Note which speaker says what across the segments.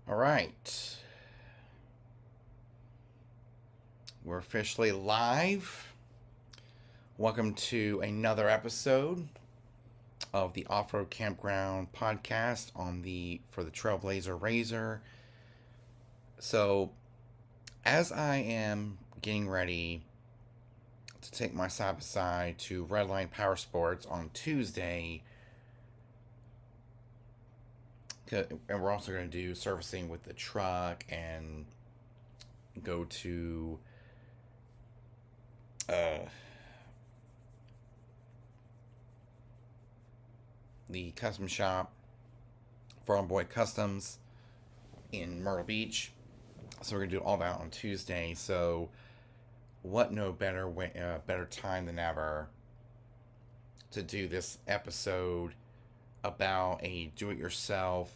Speaker 1: All right. We're officially live. Welcome to another episode of the Off-Road Campground podcast on the for the Trailblazer Razor. So, as I am getting ready to take my side by side to Redline Powersports on Tuesday, and we're also going to do servicing with the truck and go to uh, the custom shop, Farm Boy Customs in Myrtle Beach. So we're gonna do all that on Tuesday. So what no better way, better time than ever to do this episode about a do-it-yourself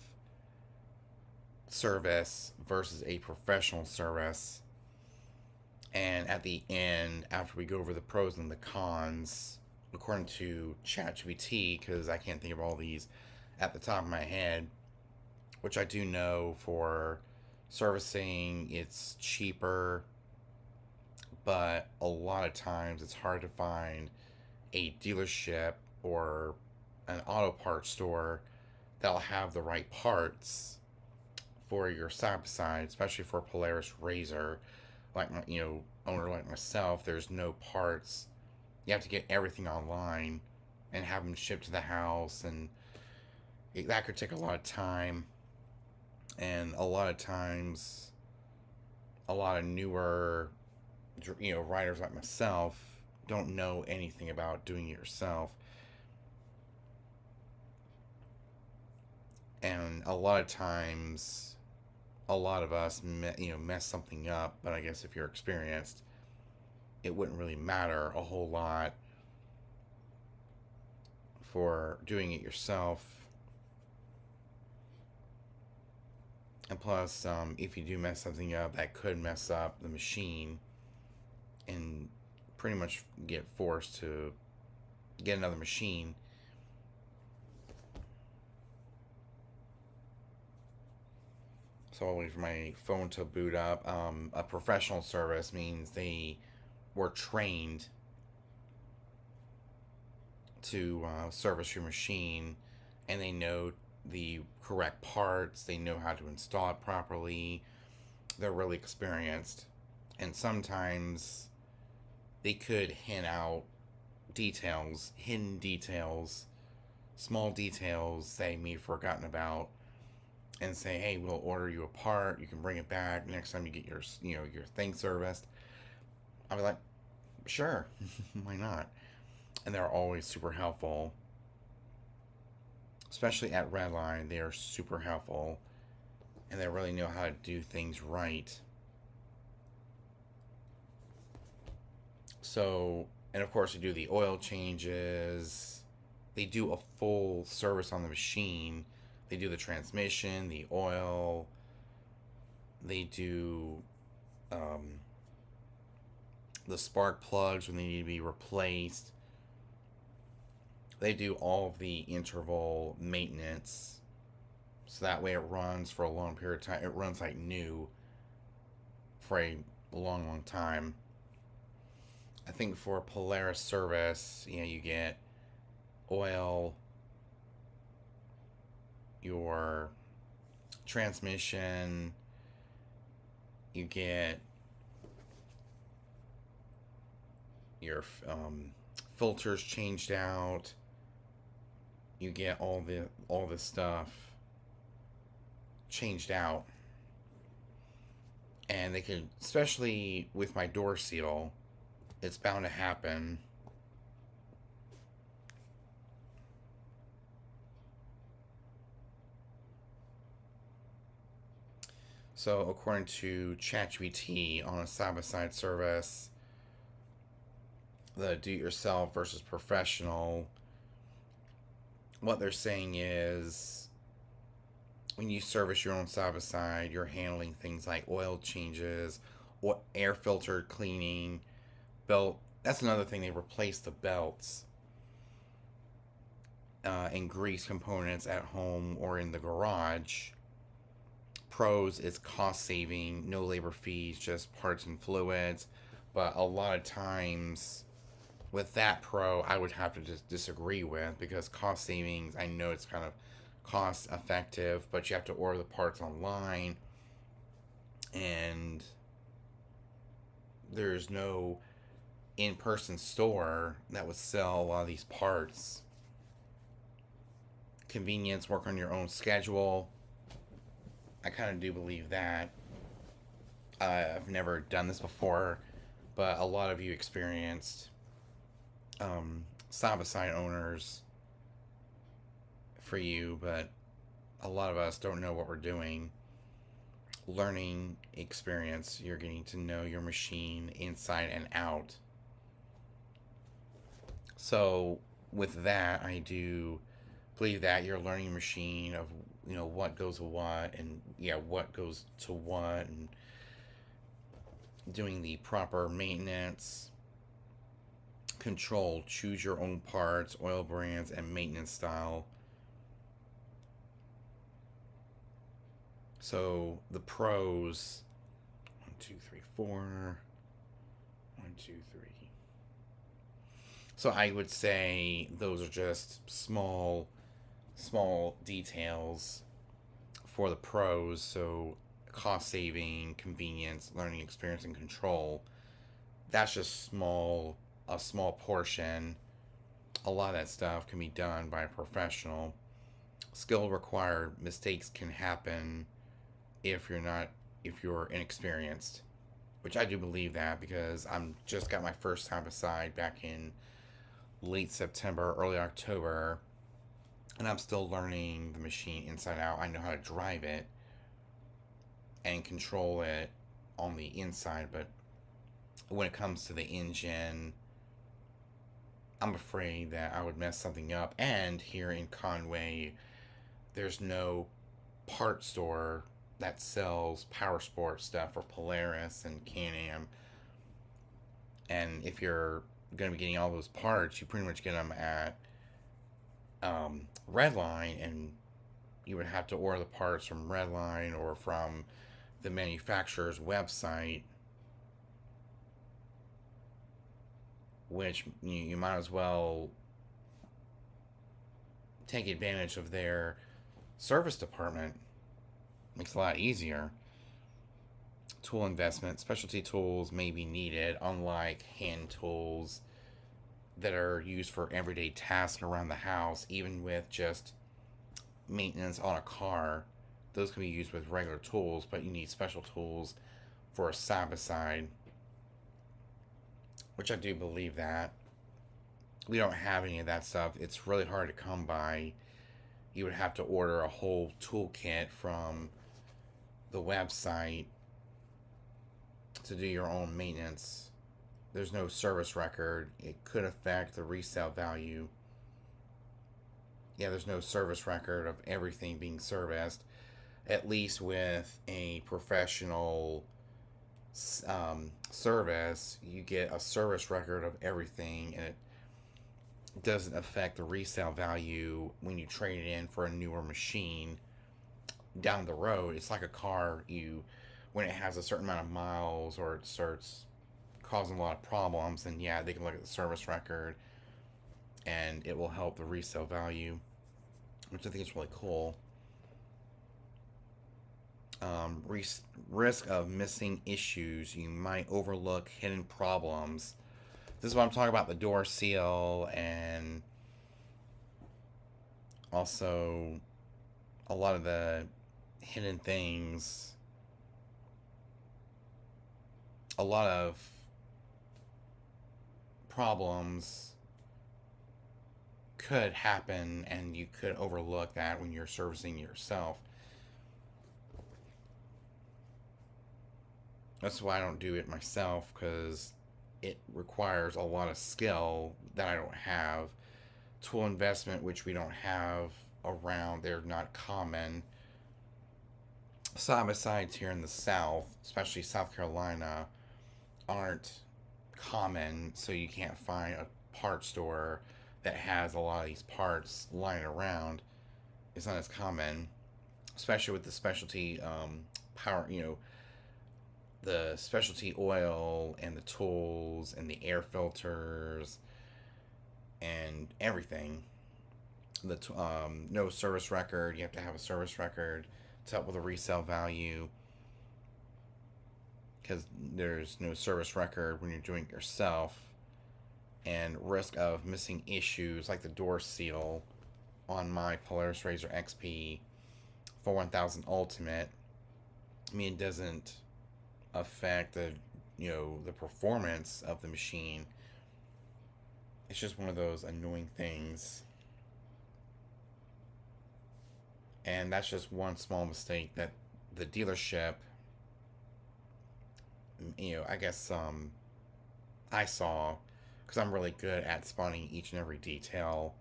Speaker 1: service versus a professional service. And at the end, after we go over the pros and the cons, according to ChatGPT, because I can't think of all these at the top of my head, which I do know for servicing, it's cheaper, but a lot of times it's hard to find a dealership or an auto parts store that'll have the right parts for your side by side, especially for Polaris Razor. Like my, owner like myself, there's no parts. You have to get everything online and have them shipped to the house, and that could take a lot of time. And a lot of times, a lot of newer, writers like myself don't know anything about doing it yourself. And a lot of times, a lot of us, mess something up. But I guess if you're experienced, it wouldn't really matter a whole lot for doing it yourself. And plus, if you do mess something up, that could mess up the machine and pretty much get forced to get another machine. So I'll wait for my phone to boot up. A professional service means they were trained to service your machine, and they know the correct parts, they know how to install it properly, they're really experienced. And sometimes they could hint out details, hidden details, small details they may have forgotten about, and say, hey, we'll order you a part, you can bring it back next time you get your thing serviced. I'll be like, sure, why not? And they're always super helpful, especially at Redline. They are super helpful, and they really know how to do things right. So, and of course, they do the oil changes. They do a full service on the machine. They do the transmission, the oil. They do the spark plugs when they need to be replaced. They do all of the interval maintenance, so that way it runs for a long period of time. It runs like new for a long, long time. I think for a Polaris service, you get oil, your transmission, you get your filters changed out, you get all the stuff changed out. And they could, especially with my door seal, it's bound to happen. So according to ChatGPT, on a side-by-side service, the do-it-yourself versus professional, what they're saying is when you service your own side-by-side, you're handling things like oil changes, or air filter cleaning, belt. That's another thing. They replace the belts and grease components at home or in the garage pros is cost saving, no labor fees, just parts and fluids. But a lot of times with that pro, I would have to just disagree with, because cost savings, I know it's kind of cost effective, but you have to order the parts online, and there's no in-person store that would sell a lot of these parts. Convenience, work on your own schedule. I kind of do believe that. I've never done this before, but a lot of you experienced side-by-side owners for you, but a lot of us don't know what we're doing. Learning experience, you're getting to know your machine inside and out. So with that, I do believe that you're learning a machine of, what goes to what, and what goes to what, and doing the proper maintenance, control, choose your own parts, oil brands, and maintenance style. So the pros, 1, 2, 3, 4, 1, 2, 3. So I would say those are just small details for the pros. So cost saving, convenience, learning experience, and control. That's just a small portion. A lot of that stuff can be done by a professional. Skill required, mistakes can happen if you're inexperienced, which I do believe that, because I'm just got my first time beside back in late September, early October, and I'm still learning the machine inside out. I know how to drive it and control it on the inside, but when it comes to the engine, I'm afraid that I would mess something up. And here in Conway, there's no part store that sells Powersports stuff for Polaris and Can-Am. And if you're going to be getting all those parts, you pretty much get them at Redline, and you would have to order the parts from Redline or from the manufacturer's website, which you might as well take advantage of their service department. Makes it a lot easier. Tool investment, specialty tools may be needed, unlike hand tools that are used for everyday tasks around the house. Even with just maintenance on a car, those can be used with regular tools, but you need special tools for a side-by-side, which I do believe that. We don't have any of that stuff. It's really hard to come by. You would have to order a whole toolkit from the website to do your own maintenance. There's no service record. It could affect the resale value. There's no service record of everything being serviced. At least with a professional service, you get a service record of everything, and it doesn't affect the resale value when you trade it in for a newer machine down the road. It's like a car. When it has a certain amount of miles or it starts causing a lot of problems, then they can look at the service record and it will help the resale value, which I think is really cool. Risk of missing issues. You might overlook hidden problems. This is what I'm talking about, the door seal, and also a lot of the hidden things. A lot of problems could happen, and you could overlook that when you're servicing yourself. That's why I don't do it myself, because it requires a lot of skill that I don't have. Tool investment, which we don't have around, they're not common. Side-by-sides here in the South, especially South Carolina, aren't common, so you can't find a part store that has a lot of these parts lying around. It's not as common. especially with the specialty power, the specialty oil and the tools and the air filters and everything. The no service record. You have to have a service record to help with the resale value, because there's no service record when you're doing it yourself, and risk of missing issues like the door seal on my Polaris RZR XP for 1000 Ultimate. I mean, it doesn't affect the performance of the machine. It's just one of those annoying things. And that's just one small mistake that the dealership, I guess I saw, because I'm really good at spotting each and every detail.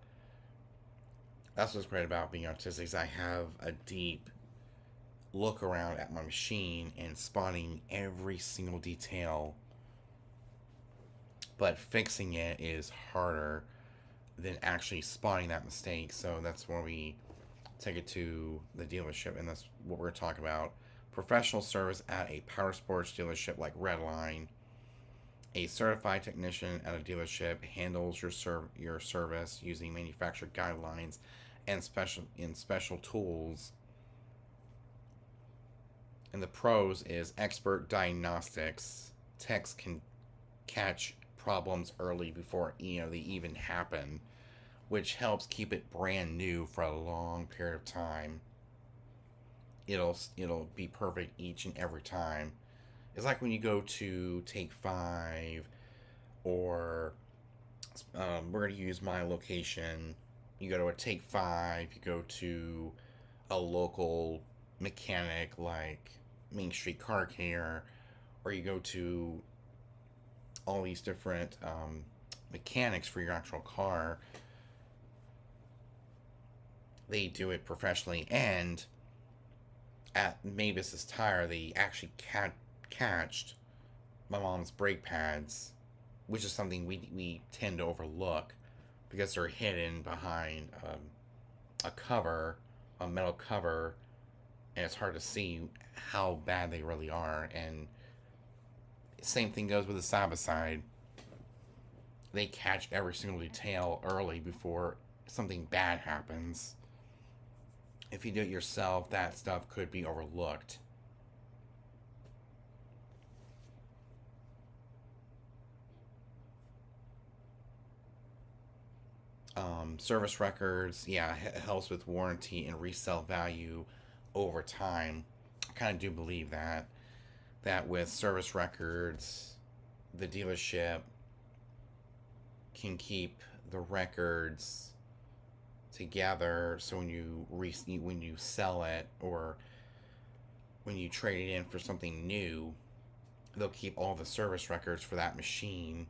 Speaker 1: That's what's great about being artistic, is I have a deep look around at my machine and spotting every single detail. But fixing it is harder than actually spotting that mistake. So that's where we take it to the dealership, and that's what we're talking about. Professional service at a Powersports dealership like Redline. A certified technician at a dealership handles your service using manufacturer guidelines and special tools. And the pros is expert diagnostics. Techs can catch problems early before they even happen, which helps keep it brand new for a long period of time. It'll be perfect each and every time. It's like when you go to Take 5, or we're going to use my location. You go to a Take 5, you go to a local mechanic like Main Street Car Care, or you go to all these different mechanics for your actual car. They do it professionally, and at Mavis's Tire, they actually catched my mom's brake pads, which is something we tend to overlook because they're hidden behind a cover, a metal cover, and it's hard to see how bad they really are. And same thing goes with the side by side. They catch every single detail early before something bad happens. If you do it yourself, that stuff could be overlooked. Service records, yeah, it helps with warranty and resale value over time. I kind of do believe that with service records, the dealership can keep the records together, so when you sell it, or when you trade it in for something new, they'll keep all the service records for that machine,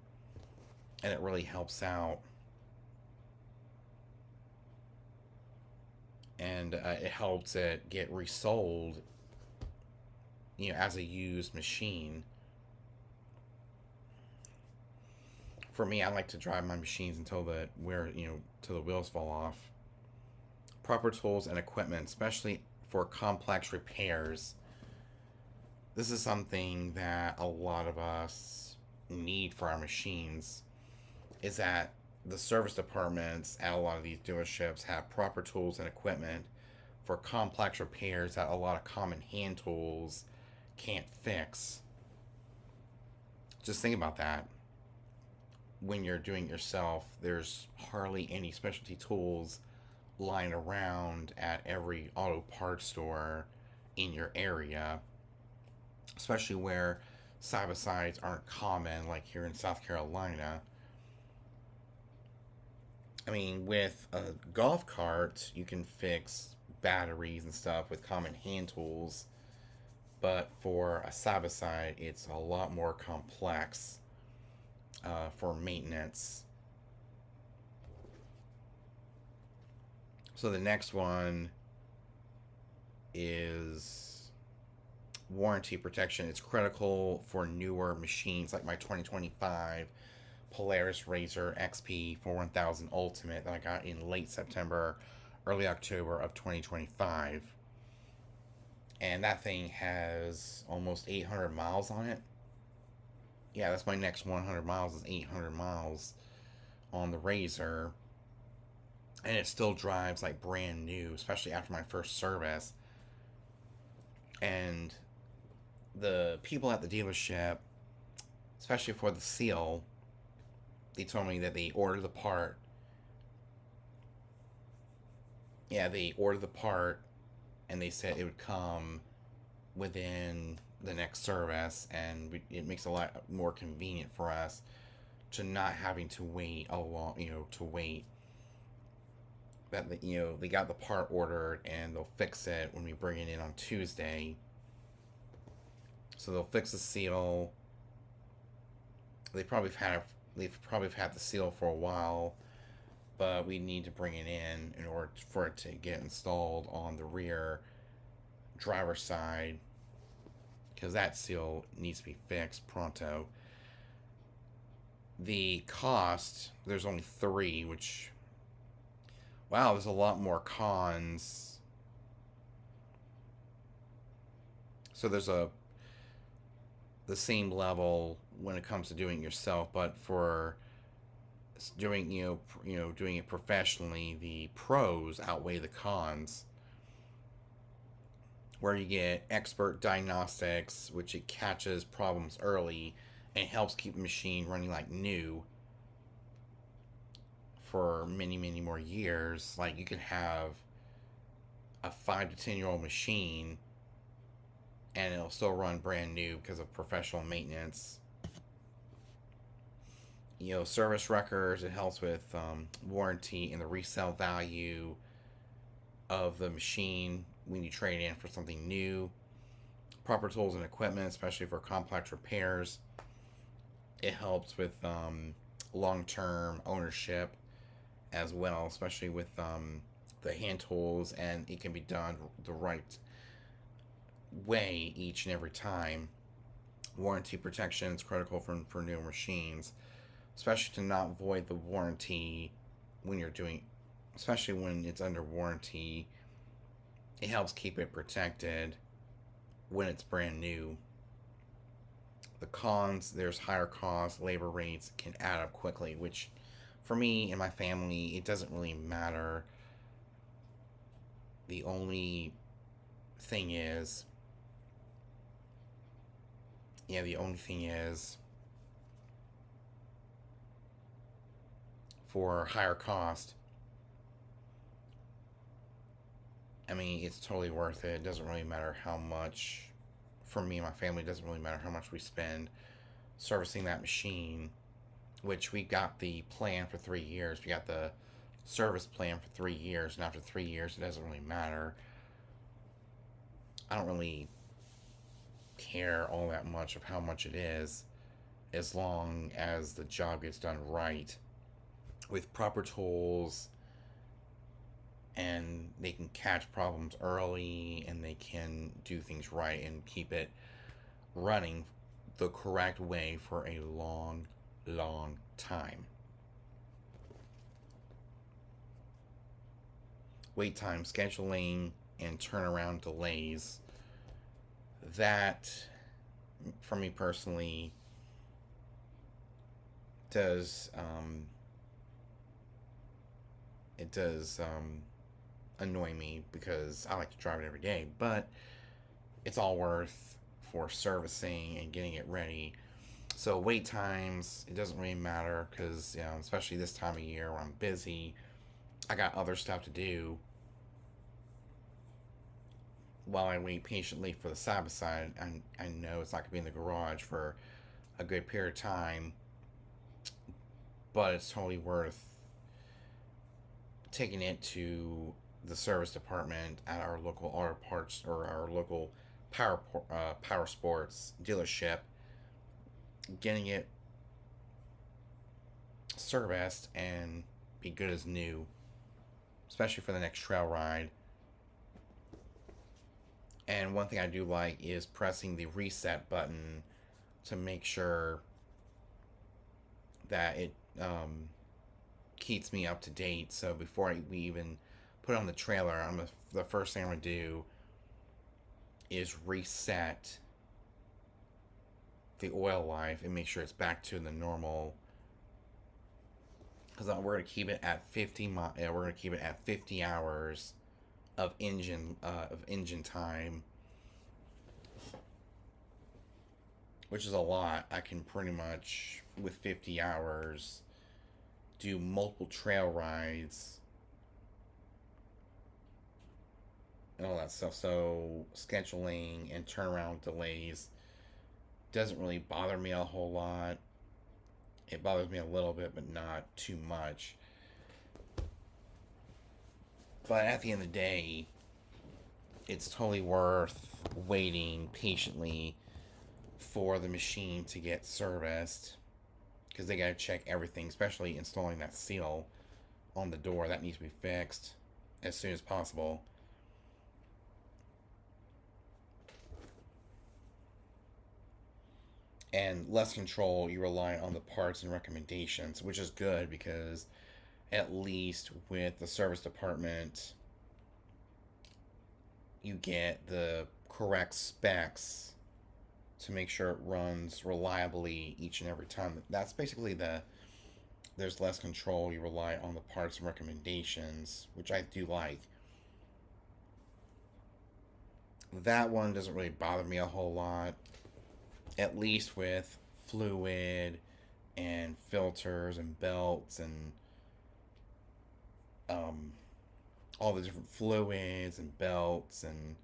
Speaker 1: and it really helps out. And it helps it get resold, as a used machine. For me, I like to drive my machines until till the wheels fall off. Proper tools and equipment, especially for complex repairs. This is something that a lot of us need for our machines, is that the service departments at a lot of these dealerships have proper tools and equipment for complex repairs that a lot of common hand tools can't fix. Just think about that. When you're doing it yourself, there's hardly any specialty tools lying around at every auto parts store in your area, especially where side-by-sides aren't common like here in South Carolina. I mean, with a golf cart, you can fix batteries and stuff with common hand tools, but for a side-by-side, it's a lot more complex for maintenance. So the next one is warranty protection. It's critical for newer machines like my 2025 Polaris RZR XP for 1000 Ultimate that I got in late September, early October of 2025. And that thing has almost 800 miles on it. Yeah, that's my next 100 miles is 800 miles on the Razor, and it still drives like brand new, especially after my first service. And the people at the dealership, especially for the seal, they told me that they ordered the part. Yeah, they ordered the part, and they said it would come within the next service, and it makes it a lot more convenient for us to not having to wait a long, to wait that they got the part ordered and they'll fix it when we bring it in on Tuesday. So they'll fix the seal. They probably have they've probably had the seal for a while, but we need to bring it in order for it to get installed on the rear driver's side, because that seal needs to be fixed pronto. The cost, there's only three, which, wow, there's a lot more cons. So there's the same level when it comes to doing it yourself, but for doing doing it professionally, the pros outweigh the cons. Where you get expert diagnostics, which it catches problems early and helps keep the machine running like new for many, many more years. Like, you could have a 5 to 10 year old machine and it'll still run brand new because of professional maintenance. Service records, it helps with warranty and the resale value of the machine when you trade in for something new. Proper tools and equipment, especially for complex repairs. It helps with long-term ownership as well, especially with the hand tools, and it can be done the right way each and every time. Warranty protection is critical for new machines, especially to not void the warranty when you're doing, especially when it's under warranty. It helps keep it protected when it's brand new. The cons, there's higher costs, labor rates can add up quickly, which for me and my family, it doesn't really matter. The only thing is, the only thing is for higher cost, I mean, it's totally worth it. It doesn't really matter how much, for me and my family, it doesn't really matter how much we spend servicing that machine, which we got the plan for 3 years. We got the service plan for 3 years, and after 3 years, it doesn't really matter. I don't really care all that much of how much it is, as long as the job gets done right with proper tools, and they can catch problems early, and they can do things right and keep it running the correct way for a long, long time. Wait time scheduling and turnaround delays, that, for me personally, does it does annoy me, because I like to drive it every day, but it's all worth for servicing and getting it ready. So wait times, it doesn't really matter, because especially this time of year where I'm busy, I got other stuff to do while I wait patiently for the side by side. I know it's not gonna be in the garage for a good period of time, but it's totally worth taking it to the service department at our local auto parts, or our local Powersports dealership, getting it serviced and be good as new, especially for the next trail ride. And one thing I do like is pressing the reset button to make sure that it keeps me up to date. So before we even put on the trailer, the first thing I'm gonna do is reset the oil life and make sure it's back to the normal. Because we're gonna keep it at 50. We're gonna keep it at 50 hours of engine time, which is a lot. I can pretty much, with 50 hours, do multiple trail rides and all that stuff. So scheduling and turnaround delays doesn't really bother me a whole lot. It bothers me a little bit, but not too much. But at the end of the day, it's totally worth waiting patiently for the machine to get serviced, because they gotta check everything, especially installing that seal on the door. That needs to be fixed as soon as possible. And less control, you rely on the parts and recommendations, which is good because at least with the service department, you get the correct specs to make sure it runs reliably each and every time. That's basically there's less control, you rely on the parts and recommendations, which I do like. That one doesn't really bother me a whole lot, at least with fluid and filters and belts and all the different fluids and belts and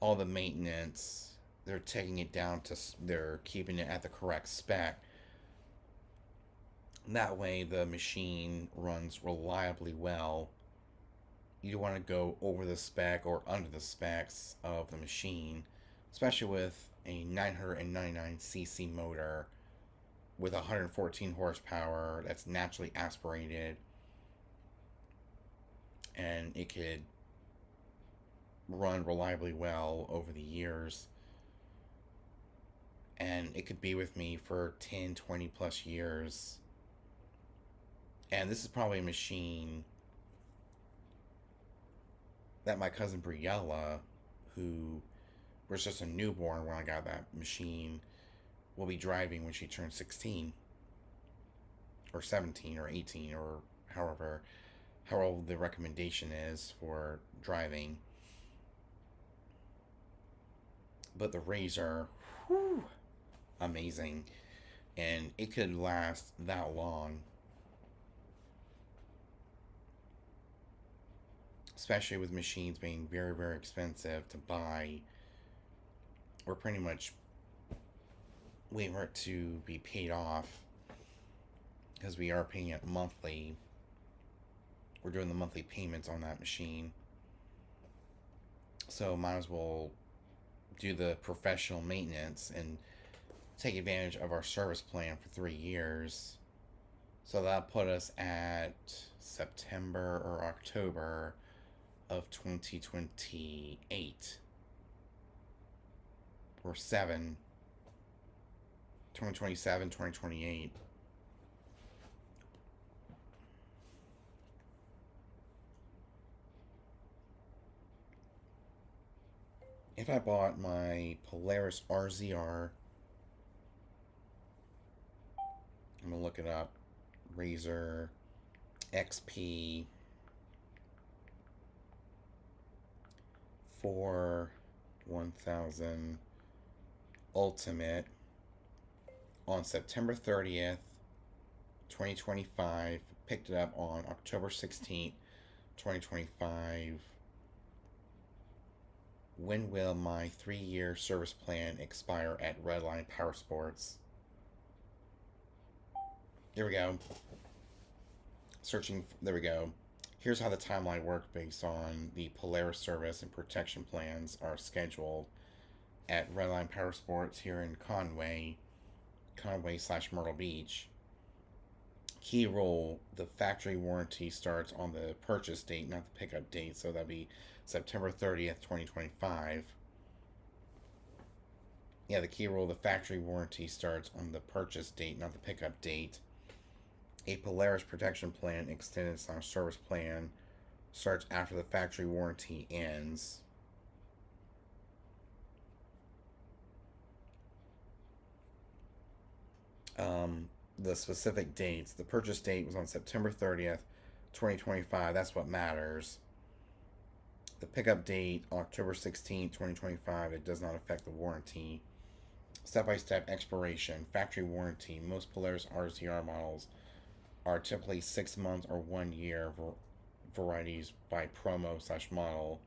Speaker 1: all the maintenance. They're taking it down to, they're keeping it at the correct spec. That way the machine runs reliably well. You don't want to go over the spec or under the specs of the machine, especially with a 999cc motor with 114 horsepower that's naturally aspirated, and it could run reliably well over the years, and it could be with me for 10, 20 plus years. And this is probably a machine that my cousin Briella, who was just a newborn when I got that machine, will be driving when she turns 16 or 17 or 18 or however how old the recommendation is for driving. But the Razor, whew, amazing, and it could last that long, especially with machines being very, very expensive to buy. We're pretty much waiting for it to be paid off, because we are paying it monthly. We're doing the monthly payments on that machine, so might as well do the professional maintenance and take advantage of our service plan for 3 years. So that put us at September or October of 2028 or 2027, 2028. If I bought my Polaris RZR, I'm gonna look it up, Razor XP for 1000 Ultimate on September 30th, 2025, picked it up on October 16th, 2025. When will my 3-year service plan expire at Redline Powersports? Here we go. Searching, there we go. Here's how the timeline worked based on the Polaris service and protection plans are scheduled at Redline Powersports here in Conway / Myrtle Beach. Key rule, the factory warranty starts on the purchase date, not the pickup date, so that'd be September 30th, 2025. Yeah, the key rule, the factory warranty starts on the purchase date, not the pickup date. A Polaris protection plan extended / service plan starts after the factory warranty ends. The specific dates. The purchase date was on September 30th, 2025. That's what matters. The pickup date, October 16th, 2025. It does not affect the warranty. Step by step expiration. Factory warranty. Most Polaris RZR models are typically 6 months or 1 year varieties by promo/model,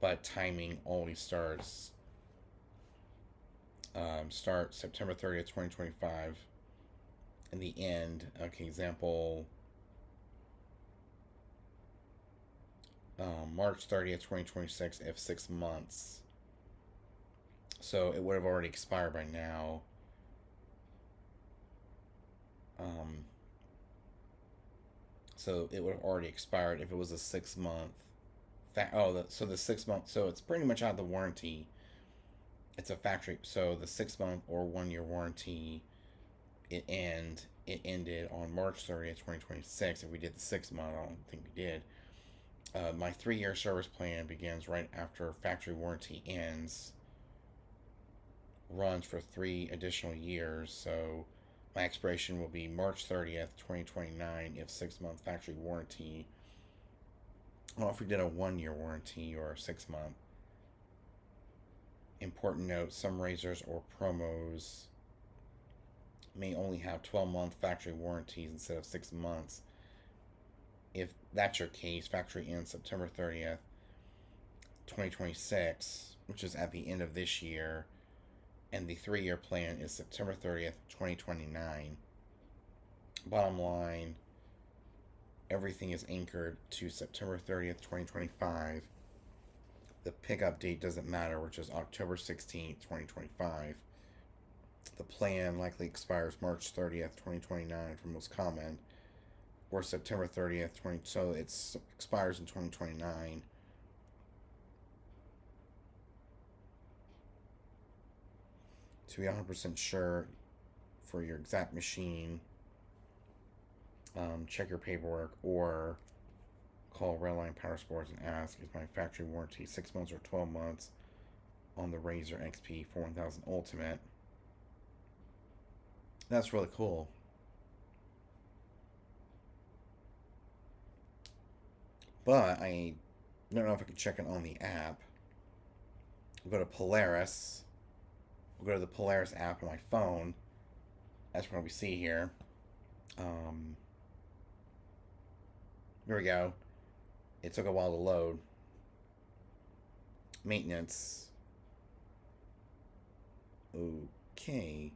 Speaker 1: but timing always start September 30th, 2025. In the end, okay, example, March 30th, 2026, if 6 months. So it would have already expired by now. Um, so it would have already expired if it was a 6 month. So the 6 month, so it's pretty much out of the warranty. It's a factory, so the 6 month or 1 year warranty, it ended on March 30th, 2026. If we did the 6 month, I don't think we did. My 3 year service plan begins right after factory warranty ends, runs for 3 additional years. So my expiration will be March 30th, 2029, if 6 month factory warranty. Well, if we did a 1 year warranty or a 6 month. Important note, some razors or promos may only have 12-month factory warranties instead of 6 months. If that's your case, factory ends September 30th, 2026, which is at the end of this year, and the 3 year plan is September 30th, 2029. Bottom line, everything is anchored to September 30th, 2025. The pickup date doesn't matter, which is October 16th, 2025. The plan likely expires March 30th, 2029 for most common, or September 30th, so it expires in 2029. To be 100% sure for your exact machine, check your paperwork or call Redline Powersports and ask, is my factory warranty 6 months or 12 months on the Razor XP 4000 Ultimate? That's really cool. But I don't know if I can check it on the app. We'll go to Polaris. We'll go to the Polaris app on my phone. That's what we see here. Here we go. It took a while to load. Maintenance. Okay.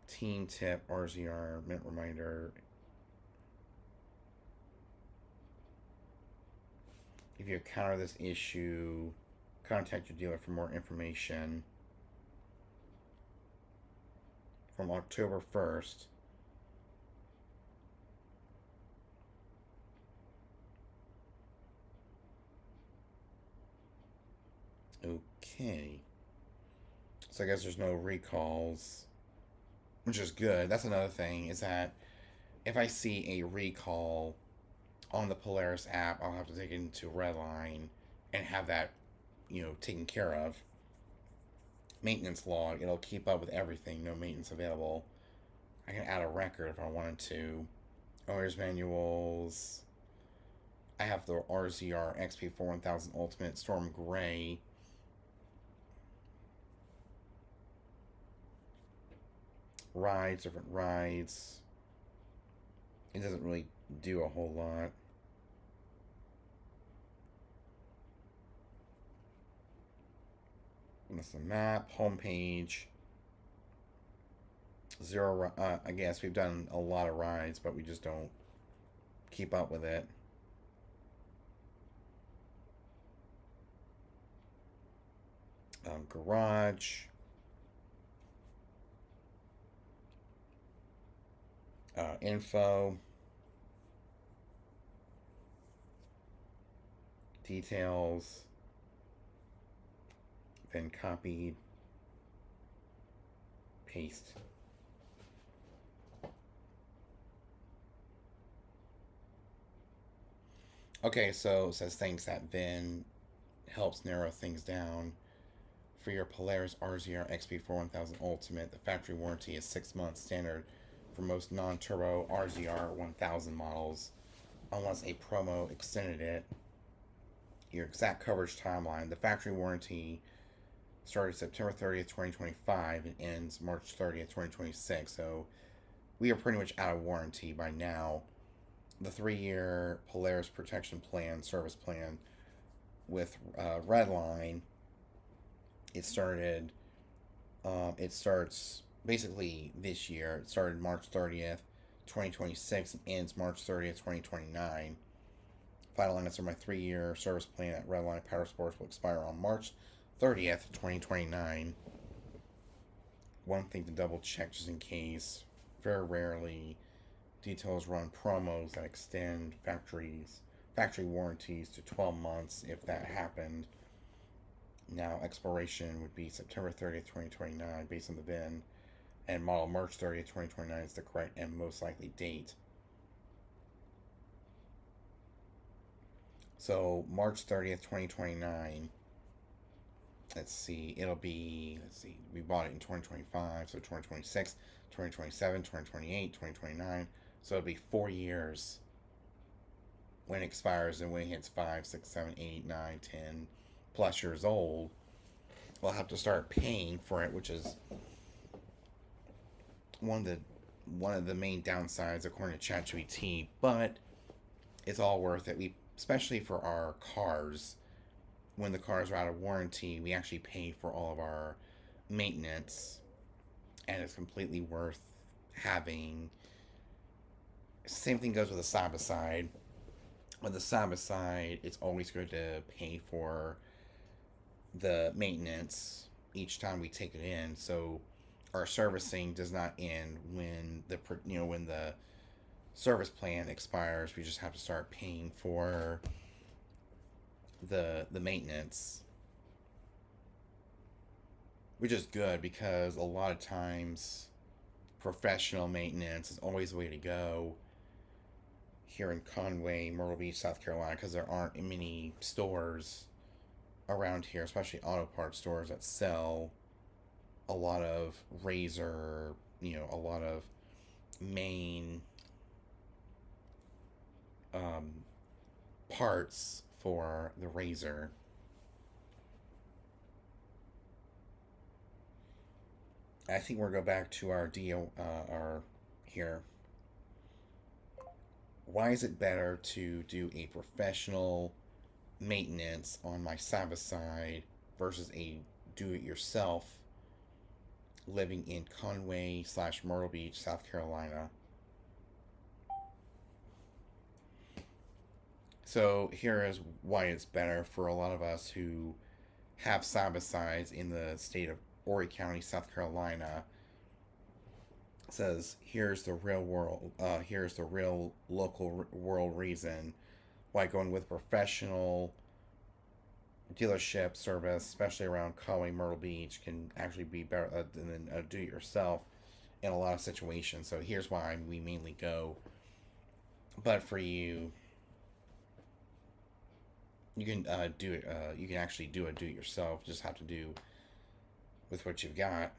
Speaker 1: Team tip, RZR, mint reminder. If you encounter this issue, contact your dealer for more information. From October 1st. Okay. So I guess there's no recalls, which is good. That's another thing, is that if I see a recall on the Polaris app, I'll have to take it into Redline and have that, taken care of. Maintenance log, it'll keep up with everything. No maintenance available. I can add a record if I wanted to. Owner's manuals. I have the RZR XP 1000 Ultimate Storm Gray. Rides, different rides. It doesn't really do a whole lot. And that's the map, homepage. Zero. I guess we've done a lot of rides, but we just don't keep up with it. Garage. Info. Details. Then copied. Paste. Okay, so it says thanks, that VIN helps narrow things down. For your Polaris RZR XP 1000 Ultimate, the factory warranty is 6 months standard for most non-turbo RZR 1000 models, unless a promo extended it. Your exact coverage timeline: the factory warranty started September 30th, 2025 and ends March 30th, 2026. So we are pretty much out of warranty by now. The 3-year Polaris Protection Plan, service plan with Redline, it starts basically this year. It started March 30th, 2026 and ends March 30th, 2029. Final answer: my 3-year service plan at Redline Powersports will expire on March 30th, 2029. One thing to double check just in case: very rarely details run promos that extend factory warranties to 12 months if that happened. Now, expiration would be September 30th, 2029, based on the VIN, and model March 30th, 2029 is the correct and most likely date. So, March 30th, 2029, we bought it in 2025, so 2026, 2027, 2028, 2029, so it'll be 4 years when it expires, and when it hits 5, 6, 7, 8, 9, 10 plus years old, we'll have to start paying for it, which is one of the main downsides according to ChatGPT, but it's all worth it. Especially for our cars, when the cars are out of warranty, we actually pay for all of our maintenance, and it's completely worth having. Same thing goes with the side by side. With the side by side, it's always good to pay for the maintenance each time we take it in, so our servicing does not end when the service plan expires. We just have to start paying for the maintenance, which is good because a lot of times professional maintenance is always the way to go here in Conway, Myrtle Beach, South Carolina, because there aren't many stores around here, especially auto parts stores that sell a lot of razor, a lot of main parts for the razor. I think we're going to go back to our our here. Why is it better to do a professional maintenance on my side versus a do-it-yourself living in Conway / Myrtle Beach, South Carolina? So here is why it's better for a lot of us who have side-by-sides in the state of Horry County, South Carolina. It says here's the real local world reason why going with professional dealership service, especially around Conway, Myrtle Beach, can actually be better than do-it-yourself in a lot of situations. So here's why we mainly go. But for you, you can do it. You can actually do it do-it-yourself. Just have to do with what you've got.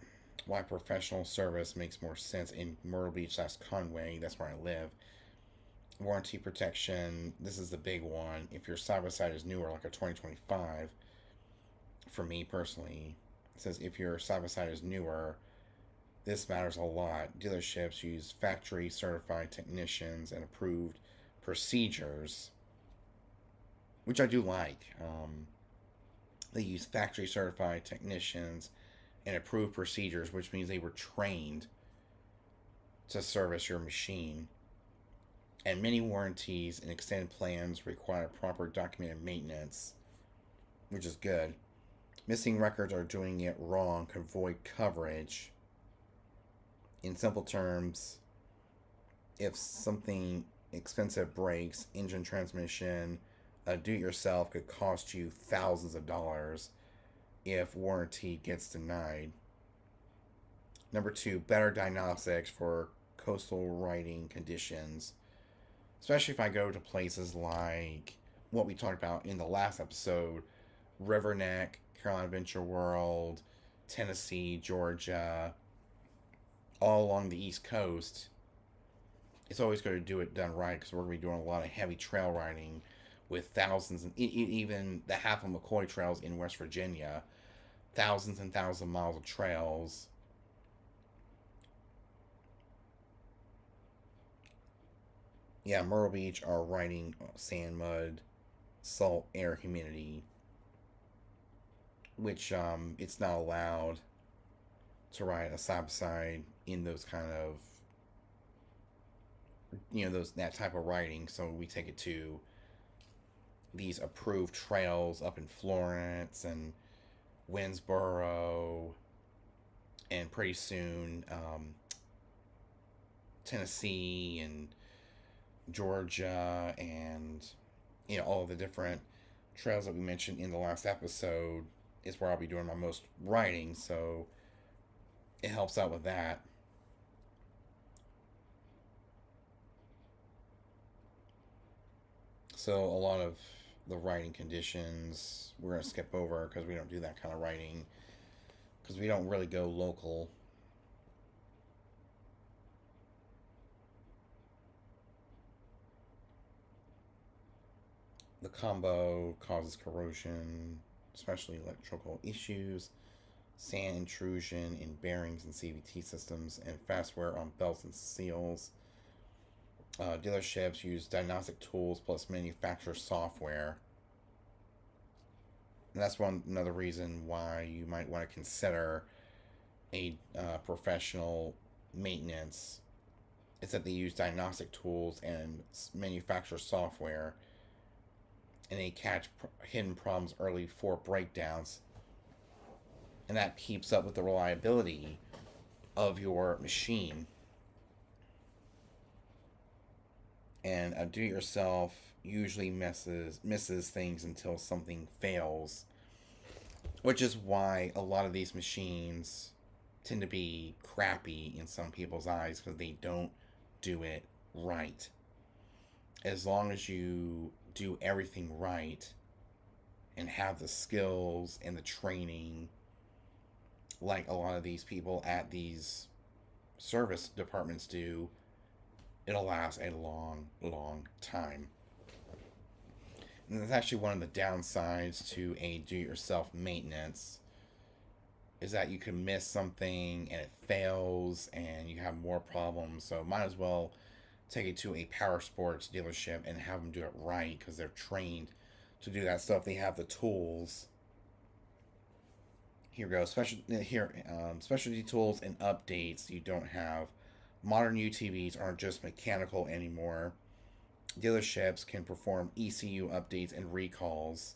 Speaker 1: Why professional service makes more sense in Myrtle Beach / Conway. That's where I live. Warranty protection. This is the big one. If your side by side is newer, like a 2025, for me personally, it says if your side by side is newer, this matters a lot. Dealerships use factory certified technicians and approved procedures, which I do like. They use factory certified technicians and approved procedures, which means they were trained to service your machine. And many warranties and extended plans require proper documented maintenance, which is good. Missing records or doing it wrong could void coverage. In simple terms, if something expensive breaks, engine, transmission, do-it-yourself could cost you thousands of dollars if warranty gets denied. Number 2, better diagnostics for coastal riding conditions. Especially if I go to places like what we talked about in the last episode, River Neck, Carolina Adventure World, Tennessee, Georgia, all along the East Coast. it's always going to do it done right because we're going to be doing a lot of heavy trail riding with thousands and even the half of McCoy trails in West Virginia, thousands and thousands of miles of trails. Yeah, Myrtle Beach are riding sand, mud, salt, air, humidity, which it's not allowed to ride a side by side in those kind of those that type of riding. So we take it to these approved trails up in Florence and Winsboro, and pretty soon Tennessee and Georgia, and all of the different trails that we mentioned in the last episode is where I'll be doing my most riding. So it helps out with that. So a lot of the riding conditions we're going to skip over because we don't do that kind of riding because we don't really go local. The combo causes corrosion, especially electrical issues, sand intrusion in bearings and CVT systems, and fast wear on belts and seals. Dealerships use diagnostic tools plus manufacturer software. And that's another reason why you might want to consider a professional maintenance. Is that they use diagnostic tools and manufacturer software, and they catch hidden problems early before breakdowns, and that keeps up with the reliability of your machine. And a do-it-yourself usually misses things until something fails, which is why a lot of these machines tend to be crappy in some people's eyes because they don't do it right. As long as you do everything right and have the skills and the training like a lot of these people at these service departments do, it'll last a long, long time. And that's actually one of the downsides to a do-it-yourself maintenance, is that you can miss something and it fails and you have more problems. So might as well take it to a Powersports dealership and have them do it right because they're trained to do that stuff. They have the tools. Here we go. Specialty tools and updates you don't have. Modern UTVs aren't just mechanical anymore. Dealerships can perform ECU updates and recalls.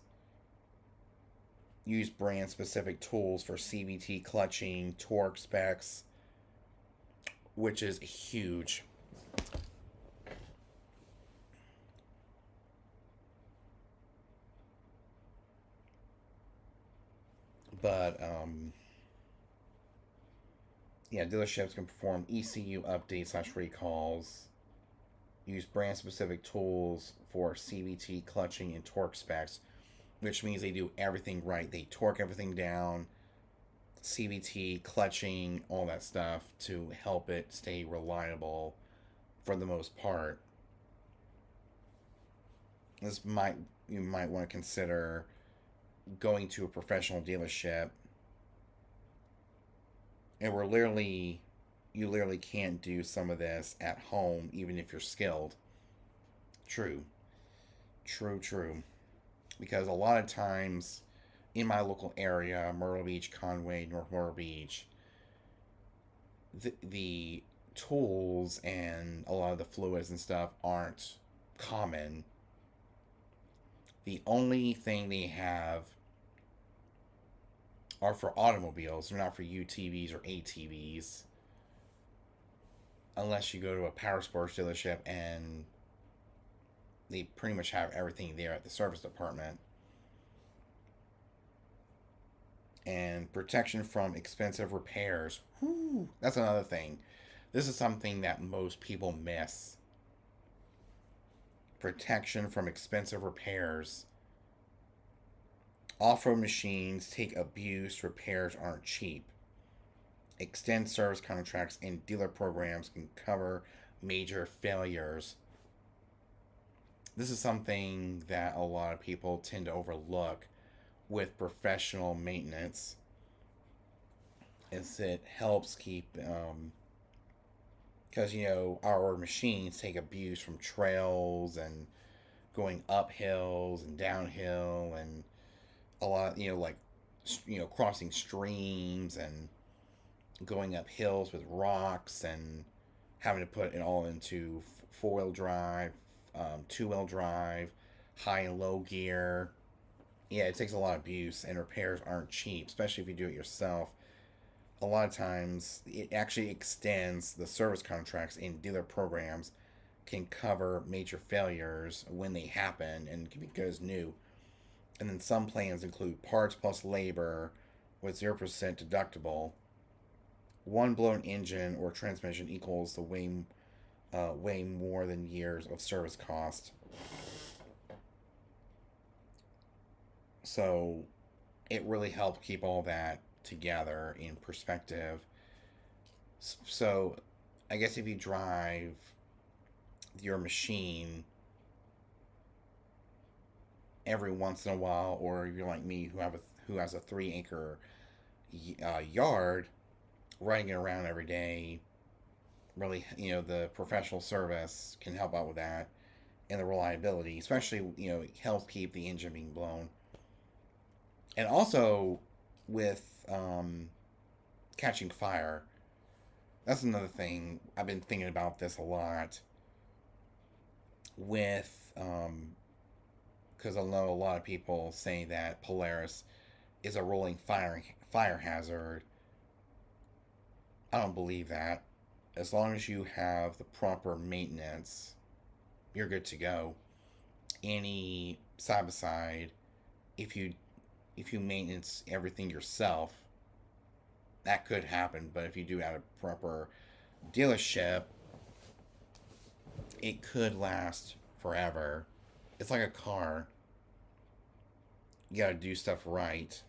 Speaker 1: Use brand specific tools for CVT clutching, torque specs, which is huge. But yeah, dealerships can perform ECU updates / recalls. Use brand specific tools for CVT clutching and torque specs, which means they do everything right. They torque everything down, CVT, clutching, all that stuff to help it stay reliable for the most part. You might want to consider going to a professional dealership, and you literally can't do some of this at home even if you're skilled. True. True. Because a lot of times in my local area, Myrtle Beach, Conway, North Myrtle Beach, the tools and a lot of the fluids and stuff aren't common. The only thing they have are for automobiles. They're not for UTVs or ATVs. Unless you go to a Powersports dealership and they pretty much have everything there at the service department. And protection from expensive repairs. Whew, that's another thing. This is something that most people miss. Protection from expensive repairs. Off-road machines take abuse. Repairs aren't cheap. Extend service contracts and dealer programs can cover major failures. This is something that a lot of people tend to overlook with professional maintenance, is it helps keep because our machines take abuse from trails and going up hills and downhill, and a lot, like, crossing streams and going up hills with rocks, and having to put it all into four-wheel drive, two-wheel drive, high and low gear. Yeah, it takes a lot of abuse, and repairs aren't cheap, especially if you do it yourself. A lot of times, it actually extends the service contracts, and dealer programs can cover major failures when they happen and can be good as new. And then some plans include parts plus labor with 0% deductible. One blown engine or transmission equals the way more than years of service cost. So it really helped keep all that together in perspective. So I guess if you drive your machine every once in a while, or you're like me who has a 3 acre yard, riding it around every day, really, the professional service can help out with that, and the reliability, especially, it helps keep the engine being blown. And also with catching fire, that's another thing. I've been thinking about this a lot with, because I know a lot of people say that Polaris is a rolling fire hazard. I don't believe that. As long as you have the proper maintenance, you're good to go. Any side by side, if you maintenance everything yourself, that could happen. But if you do at a proper dealership, it could last forever. It's like a car. You got to do stuff right.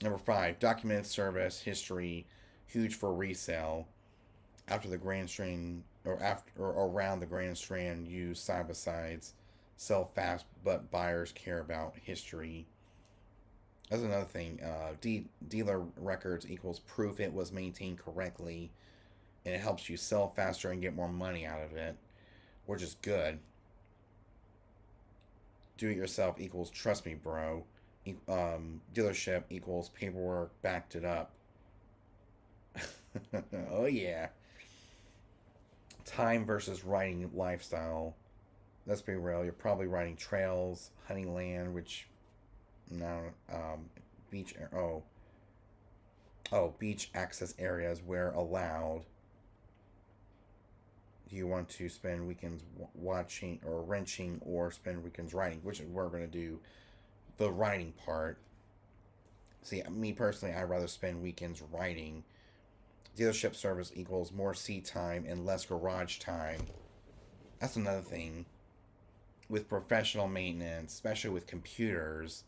Speaker 1: Number 5, documented service history, huge for resale. After the Grand Strand, or after or around the Grand Strand, use side by sides sell fast, but buyers care about history. That's another thing. Dealer records equals proof it was maintained correctly, and it helps you sell faster and get more money out of it, which is good. Do it yourself equals trust me, bro. Dealership equals paperwork backed it up. Oh yeah. Time versus riding lifestyle. Let's be real. You're probably riding trails, hunting land, which now beach. Beach access areas where allowed. Do you want to spend weekends watching or wrenching, or spend weekends riding? Which is we're going to do the riding part. See, me personally, I'd rather spend weekends riding. Dealership service equals more seat time and less garage time. That's another thing. With professional maintenance, especially with computers,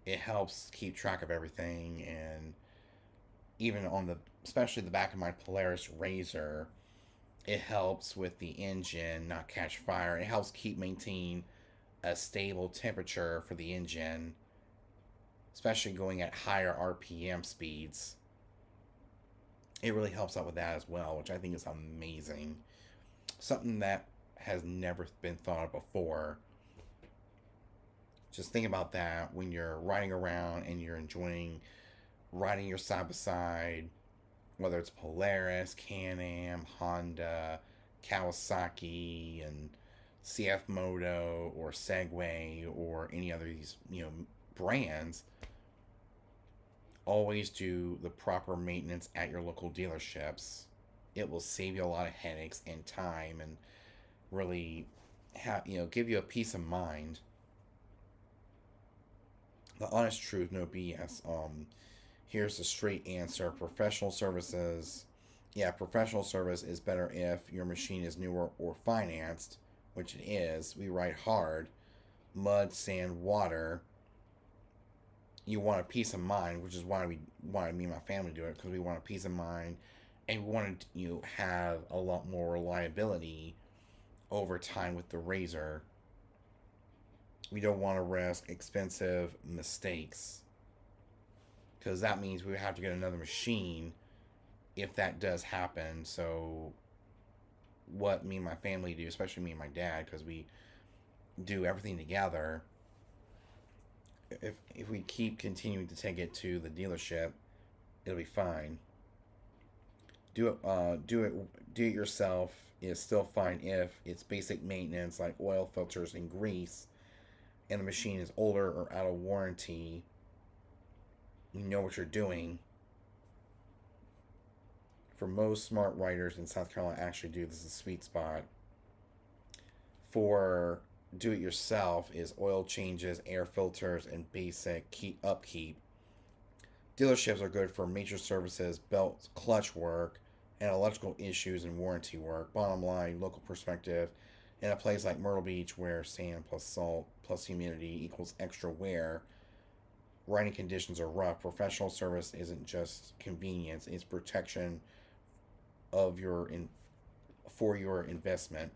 Speaker 1: it helps keep track of everything. And even especially the back of my Polaris Razor, it helps with the engine not catch fire. It helps maintain a stable temperature for the engine, especially going at higher RPM speeds. It really helps out with that as well, which I think is amazing. Something that has never been thought of before. Just think about that when you're riding around and you're enjoying riding your side by side, whether it's Polaris, Can-Am, Honda, Kawasaki, and CF Moto, or Segway, or any other of these brands. Always do the proper maintenance at your local dealerships. It will save you a lot of headaches and time, and really give you a peace of mind. The honest truth, no BS. Here's the straight answer. Professional services. Yeah, professional service is better if your machine is newer or financed, which it is. We ride hard. Mud, sand, water. You want a peace of mind, which is why me and my family do it, because we want a peace of mind, and we want to have a lot more reliability over time with the razor. We don't want to risk expensive mistakes because that means we have to get another machine if that does happen. So, what me and my family do, especially me and my dad, because we do everything together. If we keep continuing to take it to the dealership, it'll be fine. Do it yourself is still fine if it's basic maintenance like oil filters and grease, and the machine is older or out of warranty. You know what you're doing. For most smart writers in South Carolina, actually do this is a sweet spot. For do it yourself is oil changes, air filters, and basic upkeep. Dealerships are good for major services, belt clutch work, and electrical issues and warranty work. Bottom line, local perspective, in a place like Myrtle Beach where sand plus salt plus humidity equals extra wear, riding conditions are rough. Professional service isn't just convenience, it's protection of for your investment,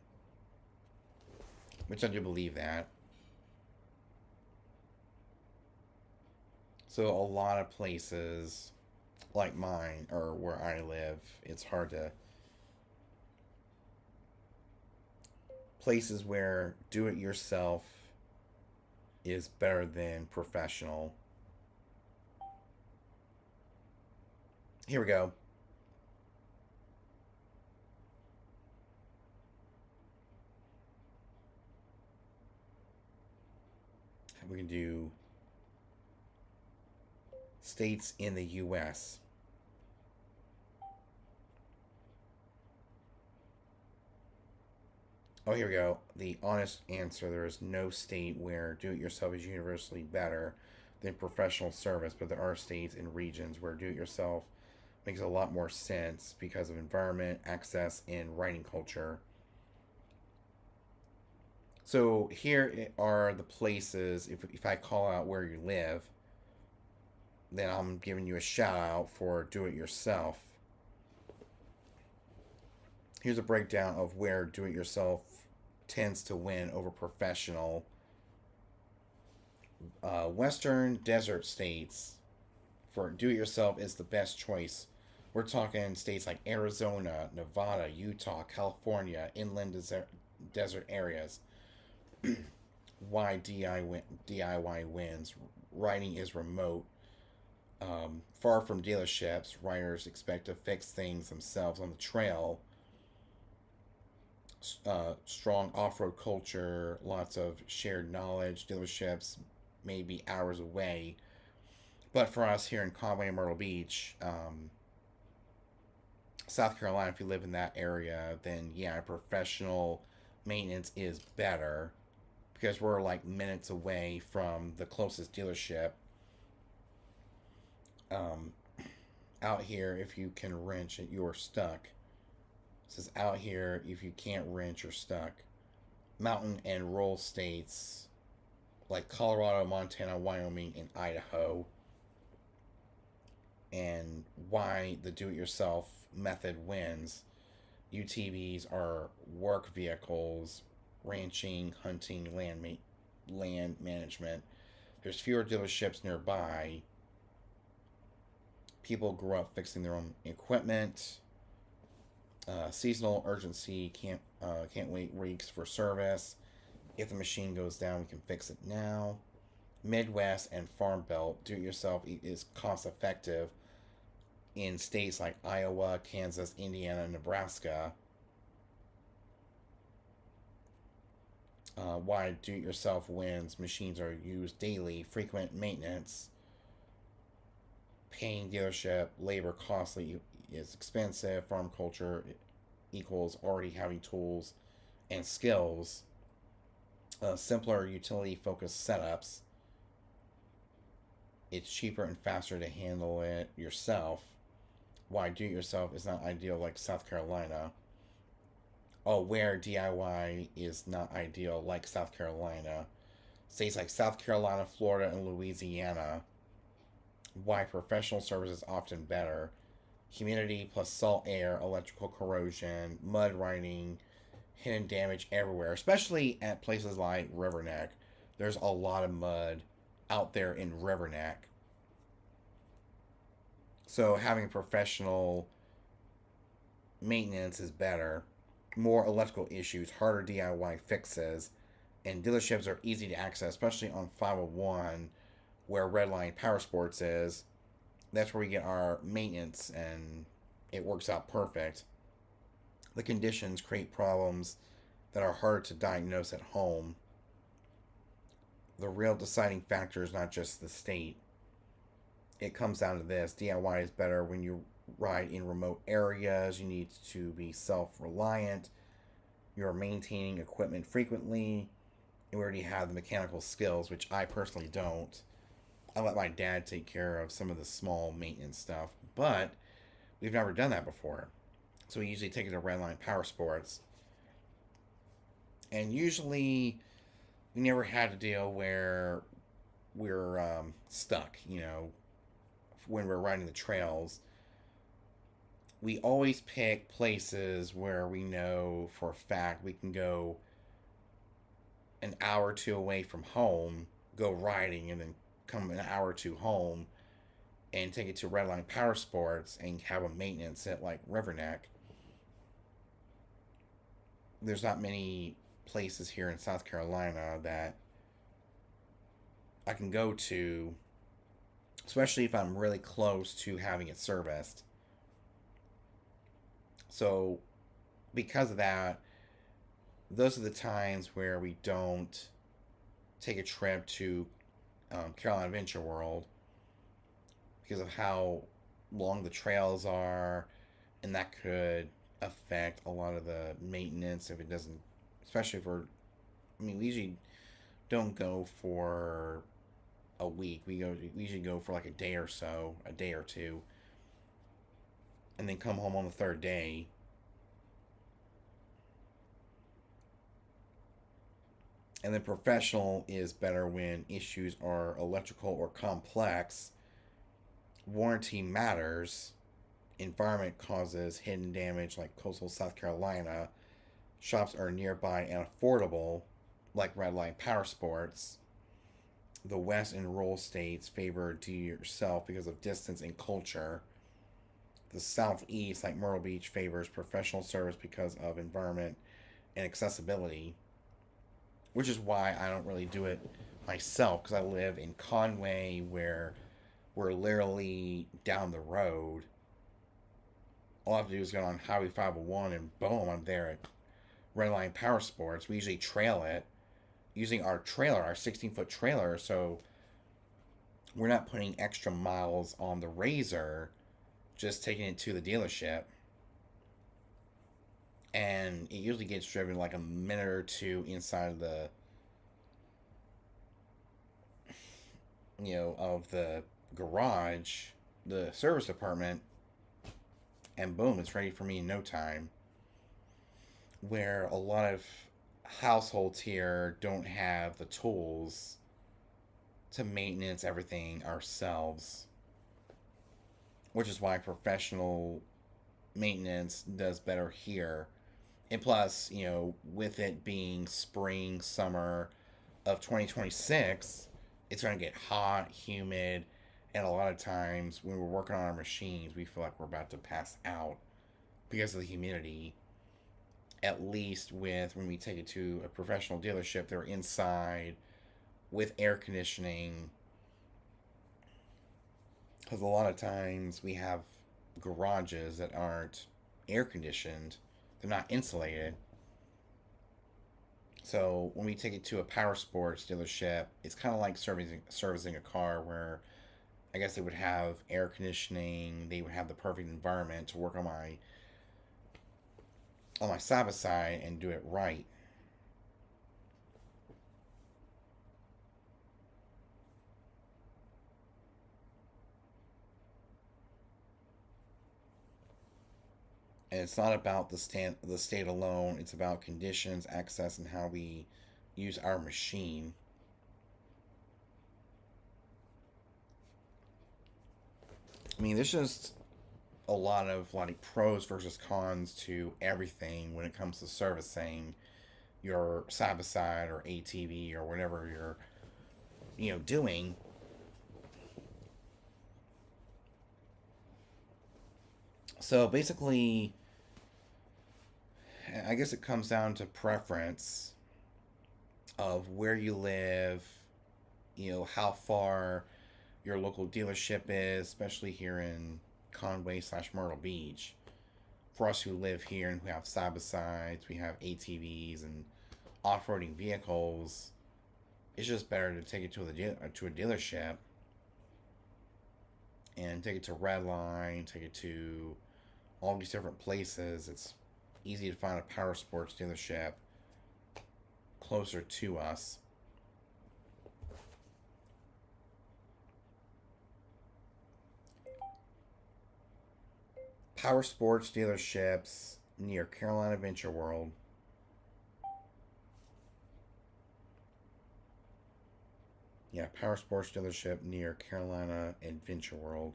Speaker 1: which I do believe that. So a lot of places like mine or where I live, it's hard to places where do it yourself is better than professional. Here we go. We can do states in the US. Oh, here we go. The honest answer, there is no state where do it yourself is universally better than professional service, but there are states and regions where do it yourself makes a lot more sense because of environment, access, and writing culture. So here are the places, if I call out where you live, then I'm giving you a shout out for do it yourself. Here's a breakdown of where do it yourself tends to win over professional. Western desert states for do it yourself is the best choice. We're talking states like Arizona, Nevada, Utah, California, inland desert areas. Why DIY wins? Riding is remote. Far from dealerships, riders expect to fix things themselves on the trail. Strong off road culture, lots of shared knowledge. Dealerships may be hours away. But for us here in Conway and Myrtle Beach, South Carolina, if you live in that area, then yeah, professional maintenance is better because we're like minutes away from the closest dealership. Um, Out here, if you can wrench it, you're stuck. It says out here, if you can't wrench, you're stuck. Mountain and rural states like Colorado, Montana, Wyoming, and Idaho. And why the do it yourself method wins. UTVs are work vehicles, ranching, hunting, land management. There's fewer dealerships nearby. People grew up fixing their own equipment. Seasonal urgency can't wait weeks for service. If the machine goes down, we can fix it now. Midwest and Farm Belt do it yourself is cost effective in states like Iowa, Kansas, Indiana, Nebraska. Why do it yourself wins? Machines are used daily, frequent maintenance. Paying dealership labor costly is expensive. Farm culture equals already having tools and skills. Simpler utility focused setups. It's cheaper and faster to handle it yourself. Why do it yourself is not ideal like South Carolina. Oh, where DIY is not ideal like South Carolina. States like South Carolina, Florida, and Louisiana. Why professional service is often better. humidity plus salt air, electrical corrosion, mud riding, hidden damage everywhere, especially at places like Riverneck. There's a lot of mud out there in Riverneck. So having professional maintenance is better. More electrical issues, harder DIY fixes, and dealerships are easy to access, especially on 501 where Redline Powersports is. That's where we get our maintenance, and it works out perfect. The conditions create problems that are hard to diagnose at home. The real deciding factor is not just the state. It comes down to this: DIY is better when you ride in remote areas. You need to be self reliant. You're maintaining equipment frequently. You already have the mechanical skills, which I personally don't. I let my dad take care of some of the small maintenance stuff, but we've never done that before. So we usually take it to Redline Powersports. And usually we never had a deal where we're stuck, when we're riding the trails. We always pick places where we know for a fact we can go an hour or two away from home, go riding, and then come an hour or two home and take it to Redline Powersports and have a maintenance at like Riverneck. There's not many places here in South Carolina that I can go to, especially if I'm really close to having it serviced. So, because of that, those are the times where we don't take a trip to Carolina Adventure World because of how long the trails are, and that could affect a lot of the maintenance if it doesn't, especially for, I mean, we usually don't go for a week. We usually go for like a day or so, a day or two, and then come home on the third day. And then professional is better when issues are electrical or complex. Warranty matters. Environment causes hidden damage like coastal South Carolina. Shops are nearby and affordable, like Redline Powersports. The West and rural states favor do yourself because of distance and culture. The Southeast, like Myrtle Beach, favors professional service because of environment and accessibility, which is why I don't really do it myself, because I live in Conway where we're literally down the road. All I have to do is go on Highway 501 and boom, I'm there at Redline Powersports. We usually trail it using our trailer, our 16-foot trailer, so we're not putting extra miles on the Razor, just taking it to the dealership. And it usually gets driven like a minute or two inside of the of the garage, the service department, and boom, it's ready for me in no time. Where a lot of households here don't have the tools to maintenance everything ourselves, which is why professional maintenance does better here. And plus, with it being spring, summer of 2026, it's going to get hot, humid, and a lot of times when we're working on our machines, we feel like we're about to pass out because of the humidity. At least with when we take it to a professional dealership, they're inside with air conditioning. Because a lot of times we have garages that aren't air conditioned, they're not insulated. So when we take it to a Powersports dealership, it's kind of like servicing a car, where I guess they would have air conditioning, they would have the perfect environment to work on my side by side and do it right. And it's not about the state alone. It's about conditions, access, and how we use our machine. I mean, there's just a lot of like pros versus cons to everything when it comes to servicing your side by side or ATV or whatever you're doing. So basically, I guess it comes down to preference of where you live, how far your local dealership is, especially here in Conway / Myrtle Beach. For us who live here and who have side by sides, we have ATVs and off roading vehicles. It's just better to take it to a dealership and take it to Redline, take it to all these different places. It's easy to find a Powersports dealership closer to us. Powersports dealerships near Carolina Adventure World. Yeah, Powersports dealership near Carolina Adventure World.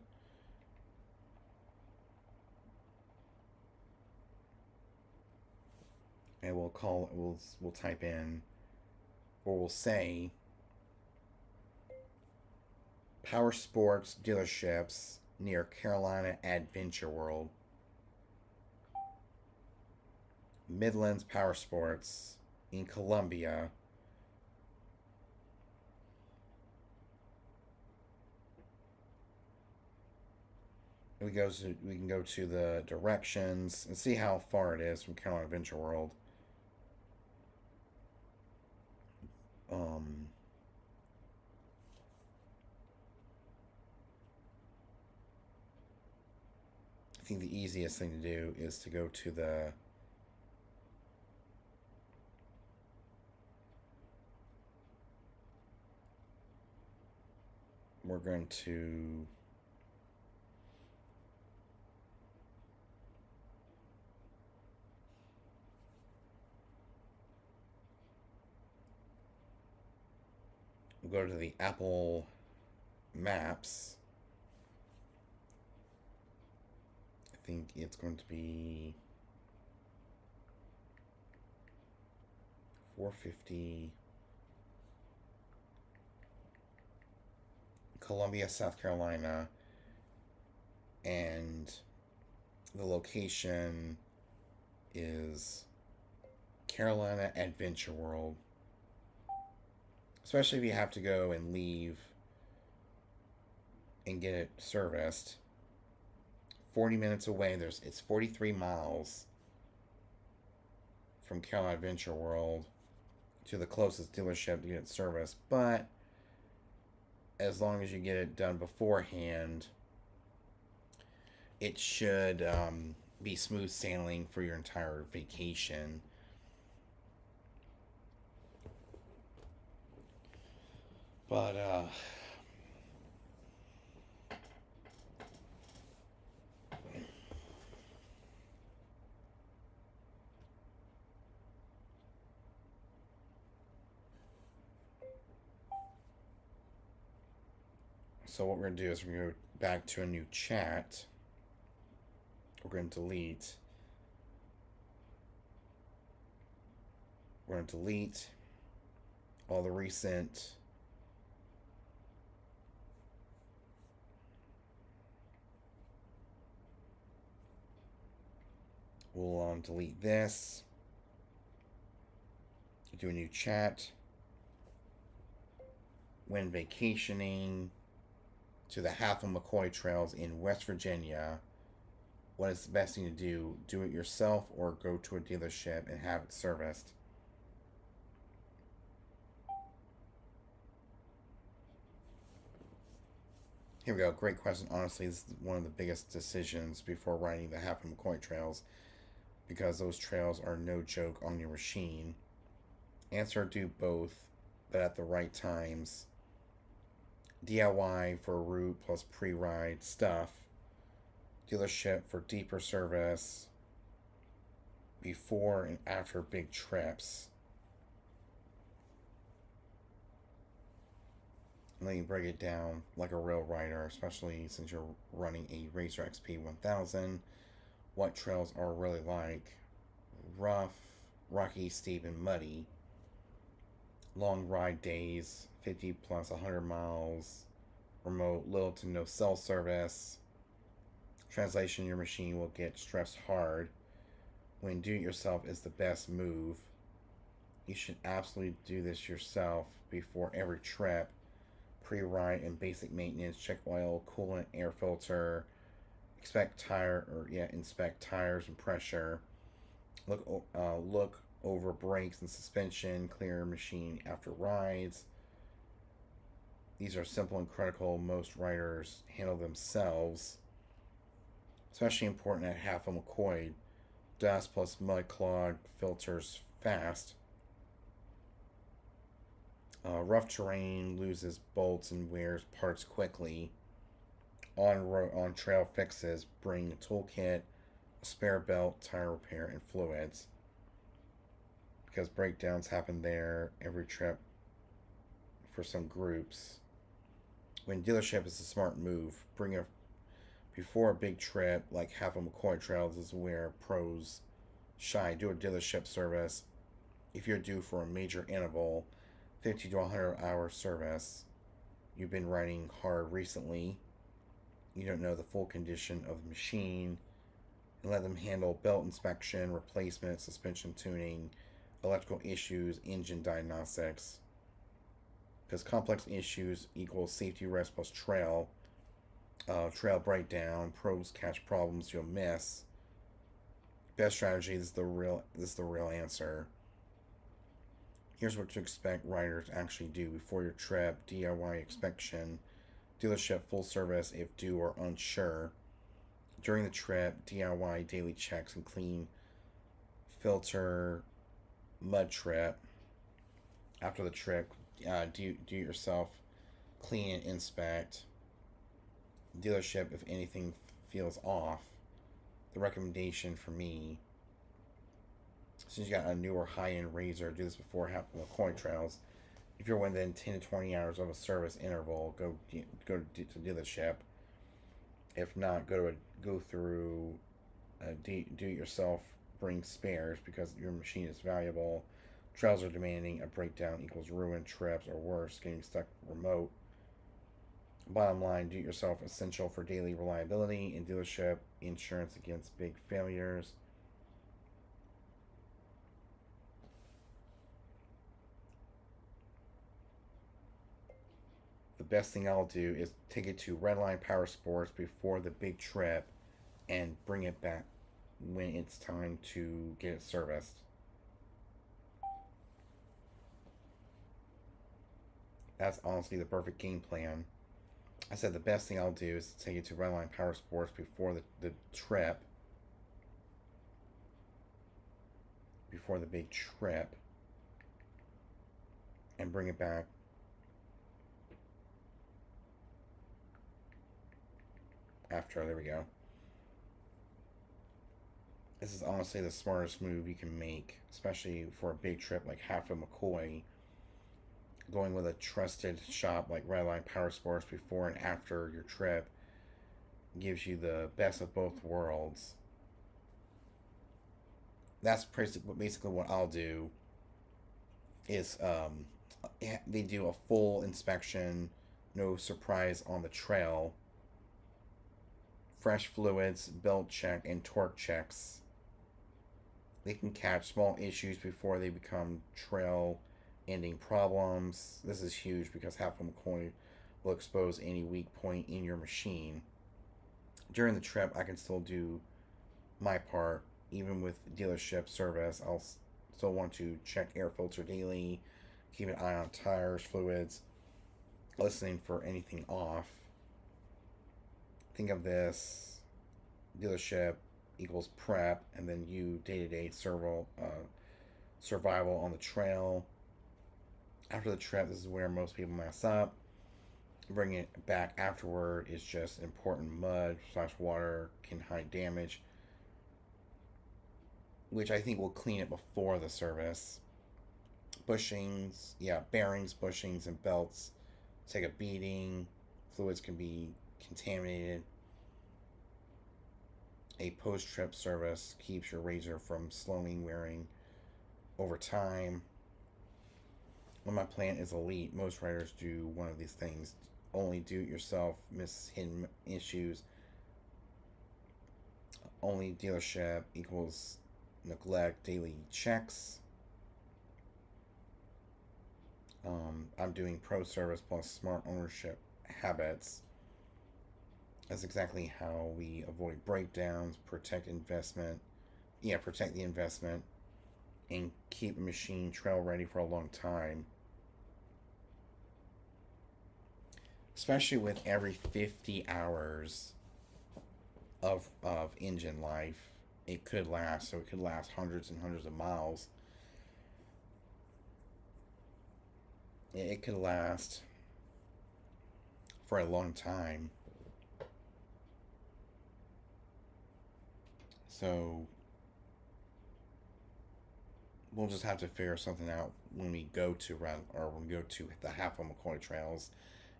Speaker 1: And we'll type in, or we'll say Powersports dealerships near Carolina Adventure World. Midlands Powersports in Columbia. We can go to the directions and see how far it is from Carolina Adventure World. Um, I think the easiest thing to do is to go to the we're going to we'll go to the Apple Maps. I think it's going to be 450 Columbia, South Carolina, and the location is Carolina Adventure World. Especially if you have to go and leave and get it serviced. 40 minutes away. It's 43 miles from Carolina Adventure World to the closest dealership to get it serviced. But as long as you get it done beforehand, it should be smooth sailing for your entire vacation. But so what we're going to do is we're going to go back to a new chat. We're going to delete. We're going to delete all the recent we'll delete this. Do a new chat. When vacationing to the Half of McCoy Trails in West Virginia, what is the best thing to do? Do it yourself or go to a dealership and have it serviced? Here we go. Great question. Honestly, this is one of the biggest decisions before riding the Half of McCoy Trails because those trails are no joke on your machine. Answer: do both, but at the right times. DIY for route plus pre-ride stuff. Dealership for deeper service before and after big trips. let me break it down like a real rider, especially since you're running a Racer XP 1000. What trails are really like: rough, rocky, steep, and muddy. Long ride days, 50 plus 100 miles. Remote, little to no cell service. Translation: your machine will get stressed hard when do it yourself is the best move. You should absolutely do this yourself before every trip. Pre-ride and basic maintenance: check oil, coolant, air filter, inspect tires and pressure. Look over brakes and suspension. Clear machine after rides. These are simple and critical. Most riders handle themselves. Especially important at Half a McCoy. Dust plus mud clog filters fast. Rough terrain loses bolts and wears parts quickly. On trail fixes: bring a toolkit, a spare belt, tire repair, and fluids. Because breakdowns happen there every trip for some groups. When dealership is a smart move, bring a before a big trip like Half a McCoy Trails is where pros shine. Do a dealership service if you're due for a major interval, 50 to 100-hour service. You've been riding hard recently. You don't know the full condition of the machine. And let them handle belt inspection, replacement, suspension tuning, electrical issues, engine diagnostics. Because complex issues equals safety risk plus trail. Trail breakdown. Pros catch problems you'll miss. Best strategy. This is the real answer. Here's what to expect riders actually do before your trip: DIY inspection, dealership full service if due or unsure. During the trip, DIY daily checks and clean filter mud trip. After the trip, do yourself clean and inspect. Dealership if anything feels off. The recommendation for me, since you got a newer high-end razor, do this before Half the McCoy Trails. If you're within 10 to 20 hours of a service interval, go to dealership. If not, go through do it yourself. Bring spares because your machine is valuable. Trails are demanding. A breakdown equals ruined trips or worse, getting stuck remote. Bottom line: do it yourself essential for daily reliability and dealership insurance against big failures. The best thing I'll do is take it to Redline Powersports before the big trip and bring it back when it's time to get it serviced. That's honestly the perfect game plan. I said the best thing I'll do is take it to Redline Powersports before the trip, before the big trip, and bring it back after. There we go. This is honestly the smartest move you can make, especially for a big trip like Half a McCoy. Going with a trusted shop like Redline Powersports before and after your trip gives you the best of both worlds. That's basically what I'll do. Is they do a full inspection, no surprise on the trail. Fresh fluids, belt check, and torque checks. They can catch small issues before they become trail ending problems. This is huge because Half a McCoy will expose any weak point in your machine. During the trip, I can still do my part. Even with dealership service, I'll still want to check air filter daily, keep an eye on tires, fluids, listening for anything off. Think of this: dealership equals prep, and then you day-to-day survival on the trail. After the trip, this is where most people mess up. Bringing it back afterward is just important. Mud slash water can hide damage, which I think will clean it before the service. Bushings, bearings, bushings, and belts take a beating, fluids can be contaminated. A post-trip service keeps your razor from slowing wearing over time. When my plant is elite, most writers do one of these things. Only do-it-yourself, miss hidden issues. Only dealership equals neglect daily checks. I'm doing pro service plus smart ownership habits. That's exactly how we avoid breakdowns, protect the investment, and keep a machine trail ready for a long time. Especially with every 50 hours of engine life, it could last. So it could last hundreds and hundreds of miles. It could last for a long time. So we'll just have to figure something out when we go to run or when we go to the half of McCoy trails,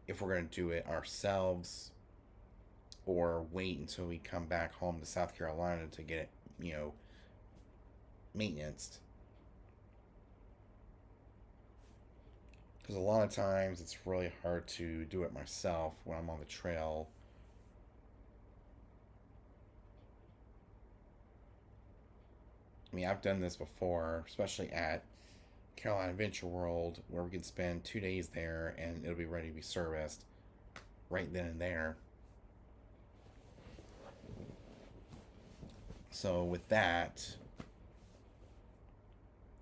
Speaker 1: if we're going to do it ourselves or wait until we come back home to South Carolina to get it, maintenance. Because a lot of times it's really hard to do it myself when I'm on the trail. I mean, I've done this before, especially at Carolina Adventure World, where we could spend 2 days there and it'll be ready to be serviced right then and there. So, with that,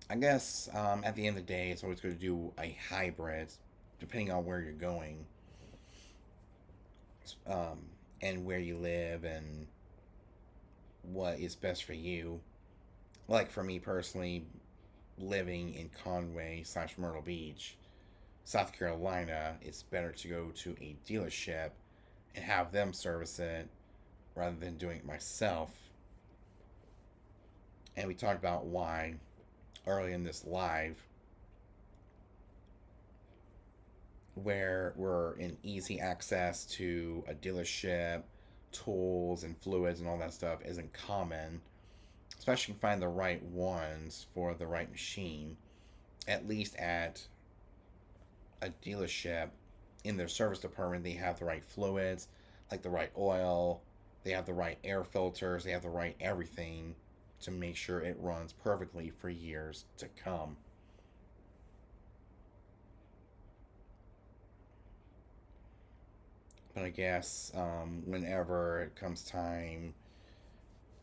Speaker 1: I guess at the end of the day, it's always going to do a hybrid, depending on where you're going, um, and where you live and what is best for you. Like for me personally, living in Conway / Myrtle Beach, South Carolina, it's better to go to a dealership and have them service it rather than doing it myself. And we talked about why early in this live, where we're in easy access to a dealership, tools and fluids and all that stuff isn't common, especially find the right ones for the right machine. At least at a dealership, in their service department, they have the right fluids, like the right oil, they have the right air filters, they have the right everything to make sure it runs perfectly for years to come. But I guess whenever it comes time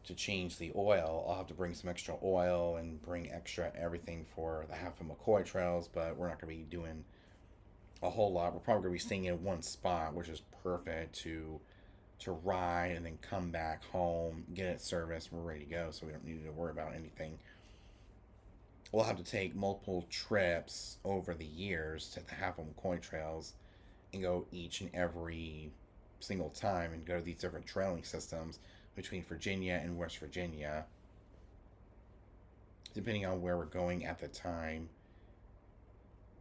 Speaker 1: to change the oil, I'll have to bring some extra oil and bring extra everything for the half of McCoy trails, but we're not going to be doing a whole lot. We're probably going to be staying in one spot, which is perfect to ride and then come back home, get it serviced, and we're ready to go, so we don't need to worry about anything. We'll have to take multiple trips over the years to the half of McCoy trails and go each and every single time and go to these different trailing systems between Virginia and West Virginia, depending on where we're going at the time.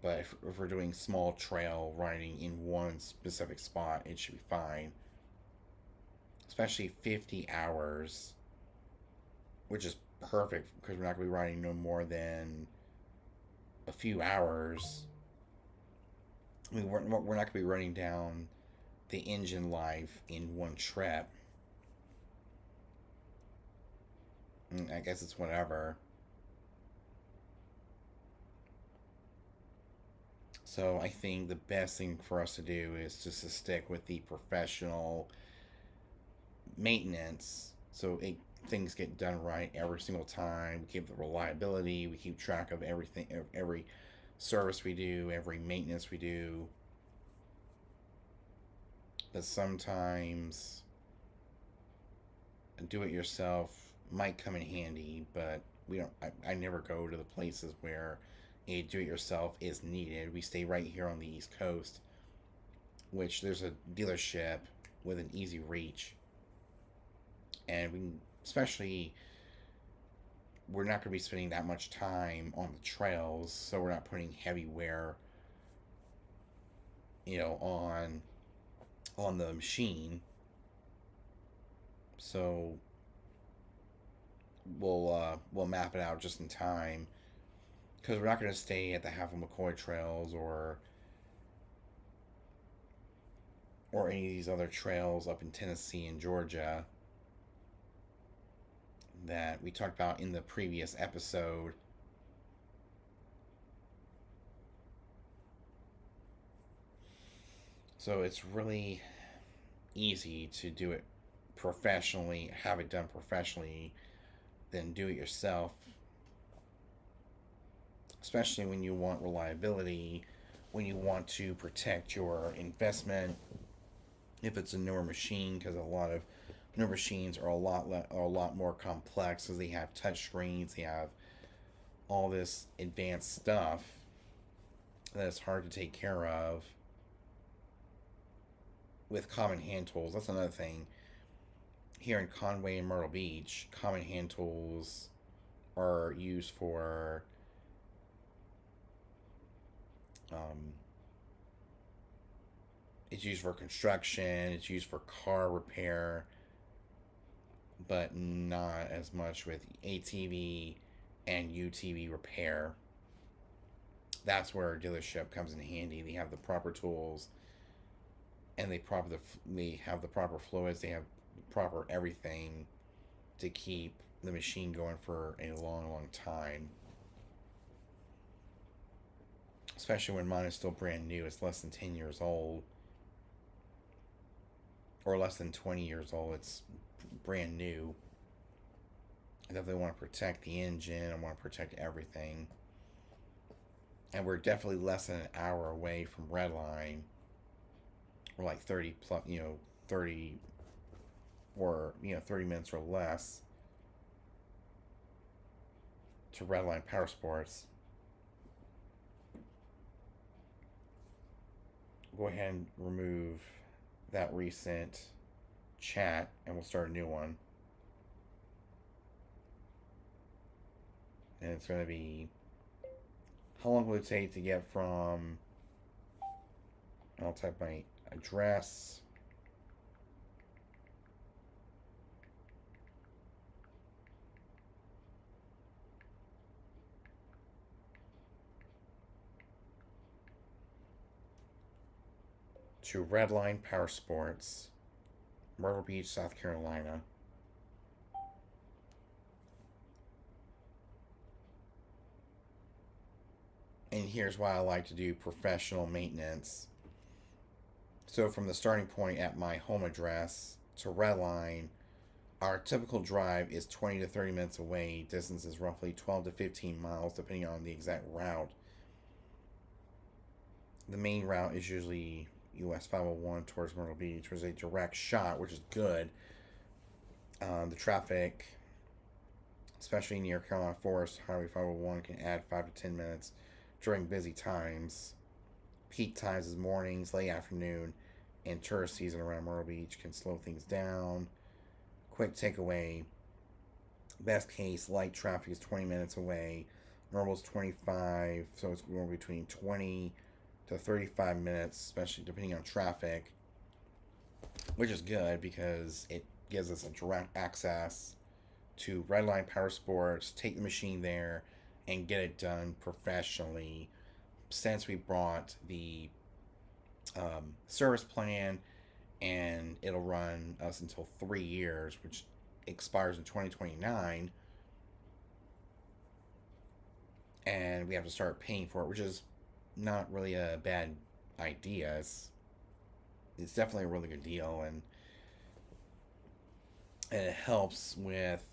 Speaker 1: But if we're doing small trail riding in one specific spot, it should be fine. Especially 50 hours, which is perfect because we're not going to be riding no more than a few hours. I mean, we're not going to be running down the engine life in one trip. I guess it's whatever. So I think the best thing for us to do is just to stick with the professional maintenance, so things get done right every single time. We keep the reliability. We keep track of everything, every service we do, every maintenance we do. But sometimes do it yourself might come in handy, but we don't. I never go to the places where a do it yourself is needed. We stay right here on the East Coast, which there's a dealership with an easy reach, and we can, especially, we're not going to be spending that much time on the trails, so we're not putting heavy wear on the machine. So we'll map it out just in time because we're not going to stay at the Half of McCoy trails or any of these other trails up in Tennessee and Georgia that we talked about in the previous episode. So it's really easy to do it professionally, have it done professionally, than do it yourself, especially when you want reliability, when you want to protect your investment. If it's a newer machine, because a lot of newer machines are a lot more complex, because they have touch screens, they have all this advanced stuff that is hard to take care of with common hand tools. That's another thing. Here in Conway and Myrtle Beach, common hand tools are used for um, it's used for construction, it's used for car repair, but not as much with ATV and UTV repair. That's where a dealership comes in handy. They have the proper tools, and they have the proper fluids. They have the proper everything to keep the machine going for a long, long time. Especially when mine is still brand new. It's less than 10 years old, or less than 20 years old. It's brand new. I definitely want to protect the engine. I want to protect everything. And we're definitely less than an hour away from Redline. We're like 30 plus, 30 or 30 minutes or less to Redline Powersports. Go ahead and remove that recent chat and we'll start a new one. And it's going to be, how long will it take to get from, I'll type my address, to Redline Powersports, Myrtle Beach, South Carolina. And here's why I like to do professional maintenance. So from the starting point at my home address to Redline, our typical drive is 20 to 30 minutes away. Distance is roughly 12 to 15 miles, depending on the exact route. The main route is usually US 501 towards Myrtle Beach, which is a direct shot, which is good. The traffic, especially near Carolina Forest, Highway 501 can add 5 to 10 minutes during busy times. Peak times is mornings, late afternoon, and tourist season around Myrtle Beach can slow things down. Quick takeaway: best case, light traffic is 20 minutes away. Normal is 25, so it's going between 20 to 35 minutes, especially depending on traffic, which is good because it gives us a direct access to Redline Powersports, take the machine there, and get it done professionally. Since we brought the service plan, and it'll run us until 3 years, which expires in 2029, and we have to start paying for it, which is not really a bad idea. It's definitely a really good deal, and it helps with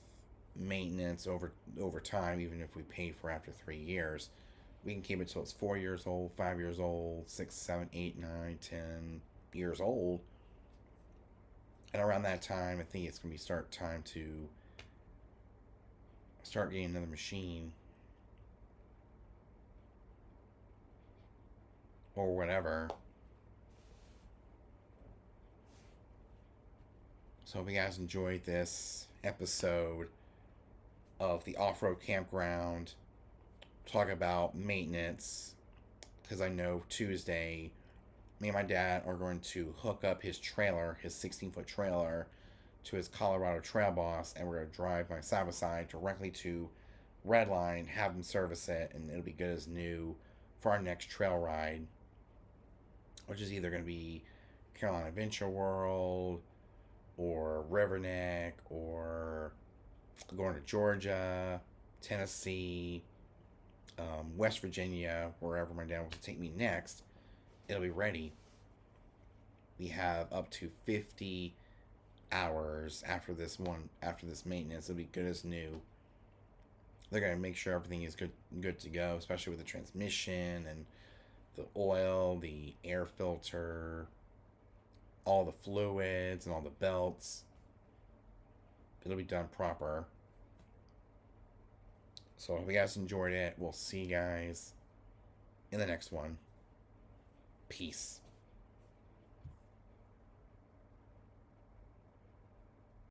Speaker 1: maintenance over time. Even if we pay for after 3 years, we can keep it till it's 4 years old, 5 years old, 6, 7, 8, 9, 10 years old. And around that time, I think it's going to be time to start getting another machine or whatever. So I hope you guys enjoyed this episode of the off-road campground. Talk about maintenance, because I know Tuesday me and my dad are going to hook up his trailer, his 16-foot trailer, to his Colorado Trail Boss, and we're going to drive my side by side directly to Redline, have him service it, and it'll be good as new for our next trail ride, which is either going to be Carolina Adventure World or Riverneck or going to Georgia, Tennessee, West Virginia, wherever my dad wants to take me next. It'll be ready. We have up to 50 hours after this maintenance. It'll be good as new. They're gonna make sure everything is good to go, especially with the transmission and the oil, the air filter, all the fluids and all the belts. It'll be done proper. So if you guys enjoyed it, we'll see you guys in the next one. Peace.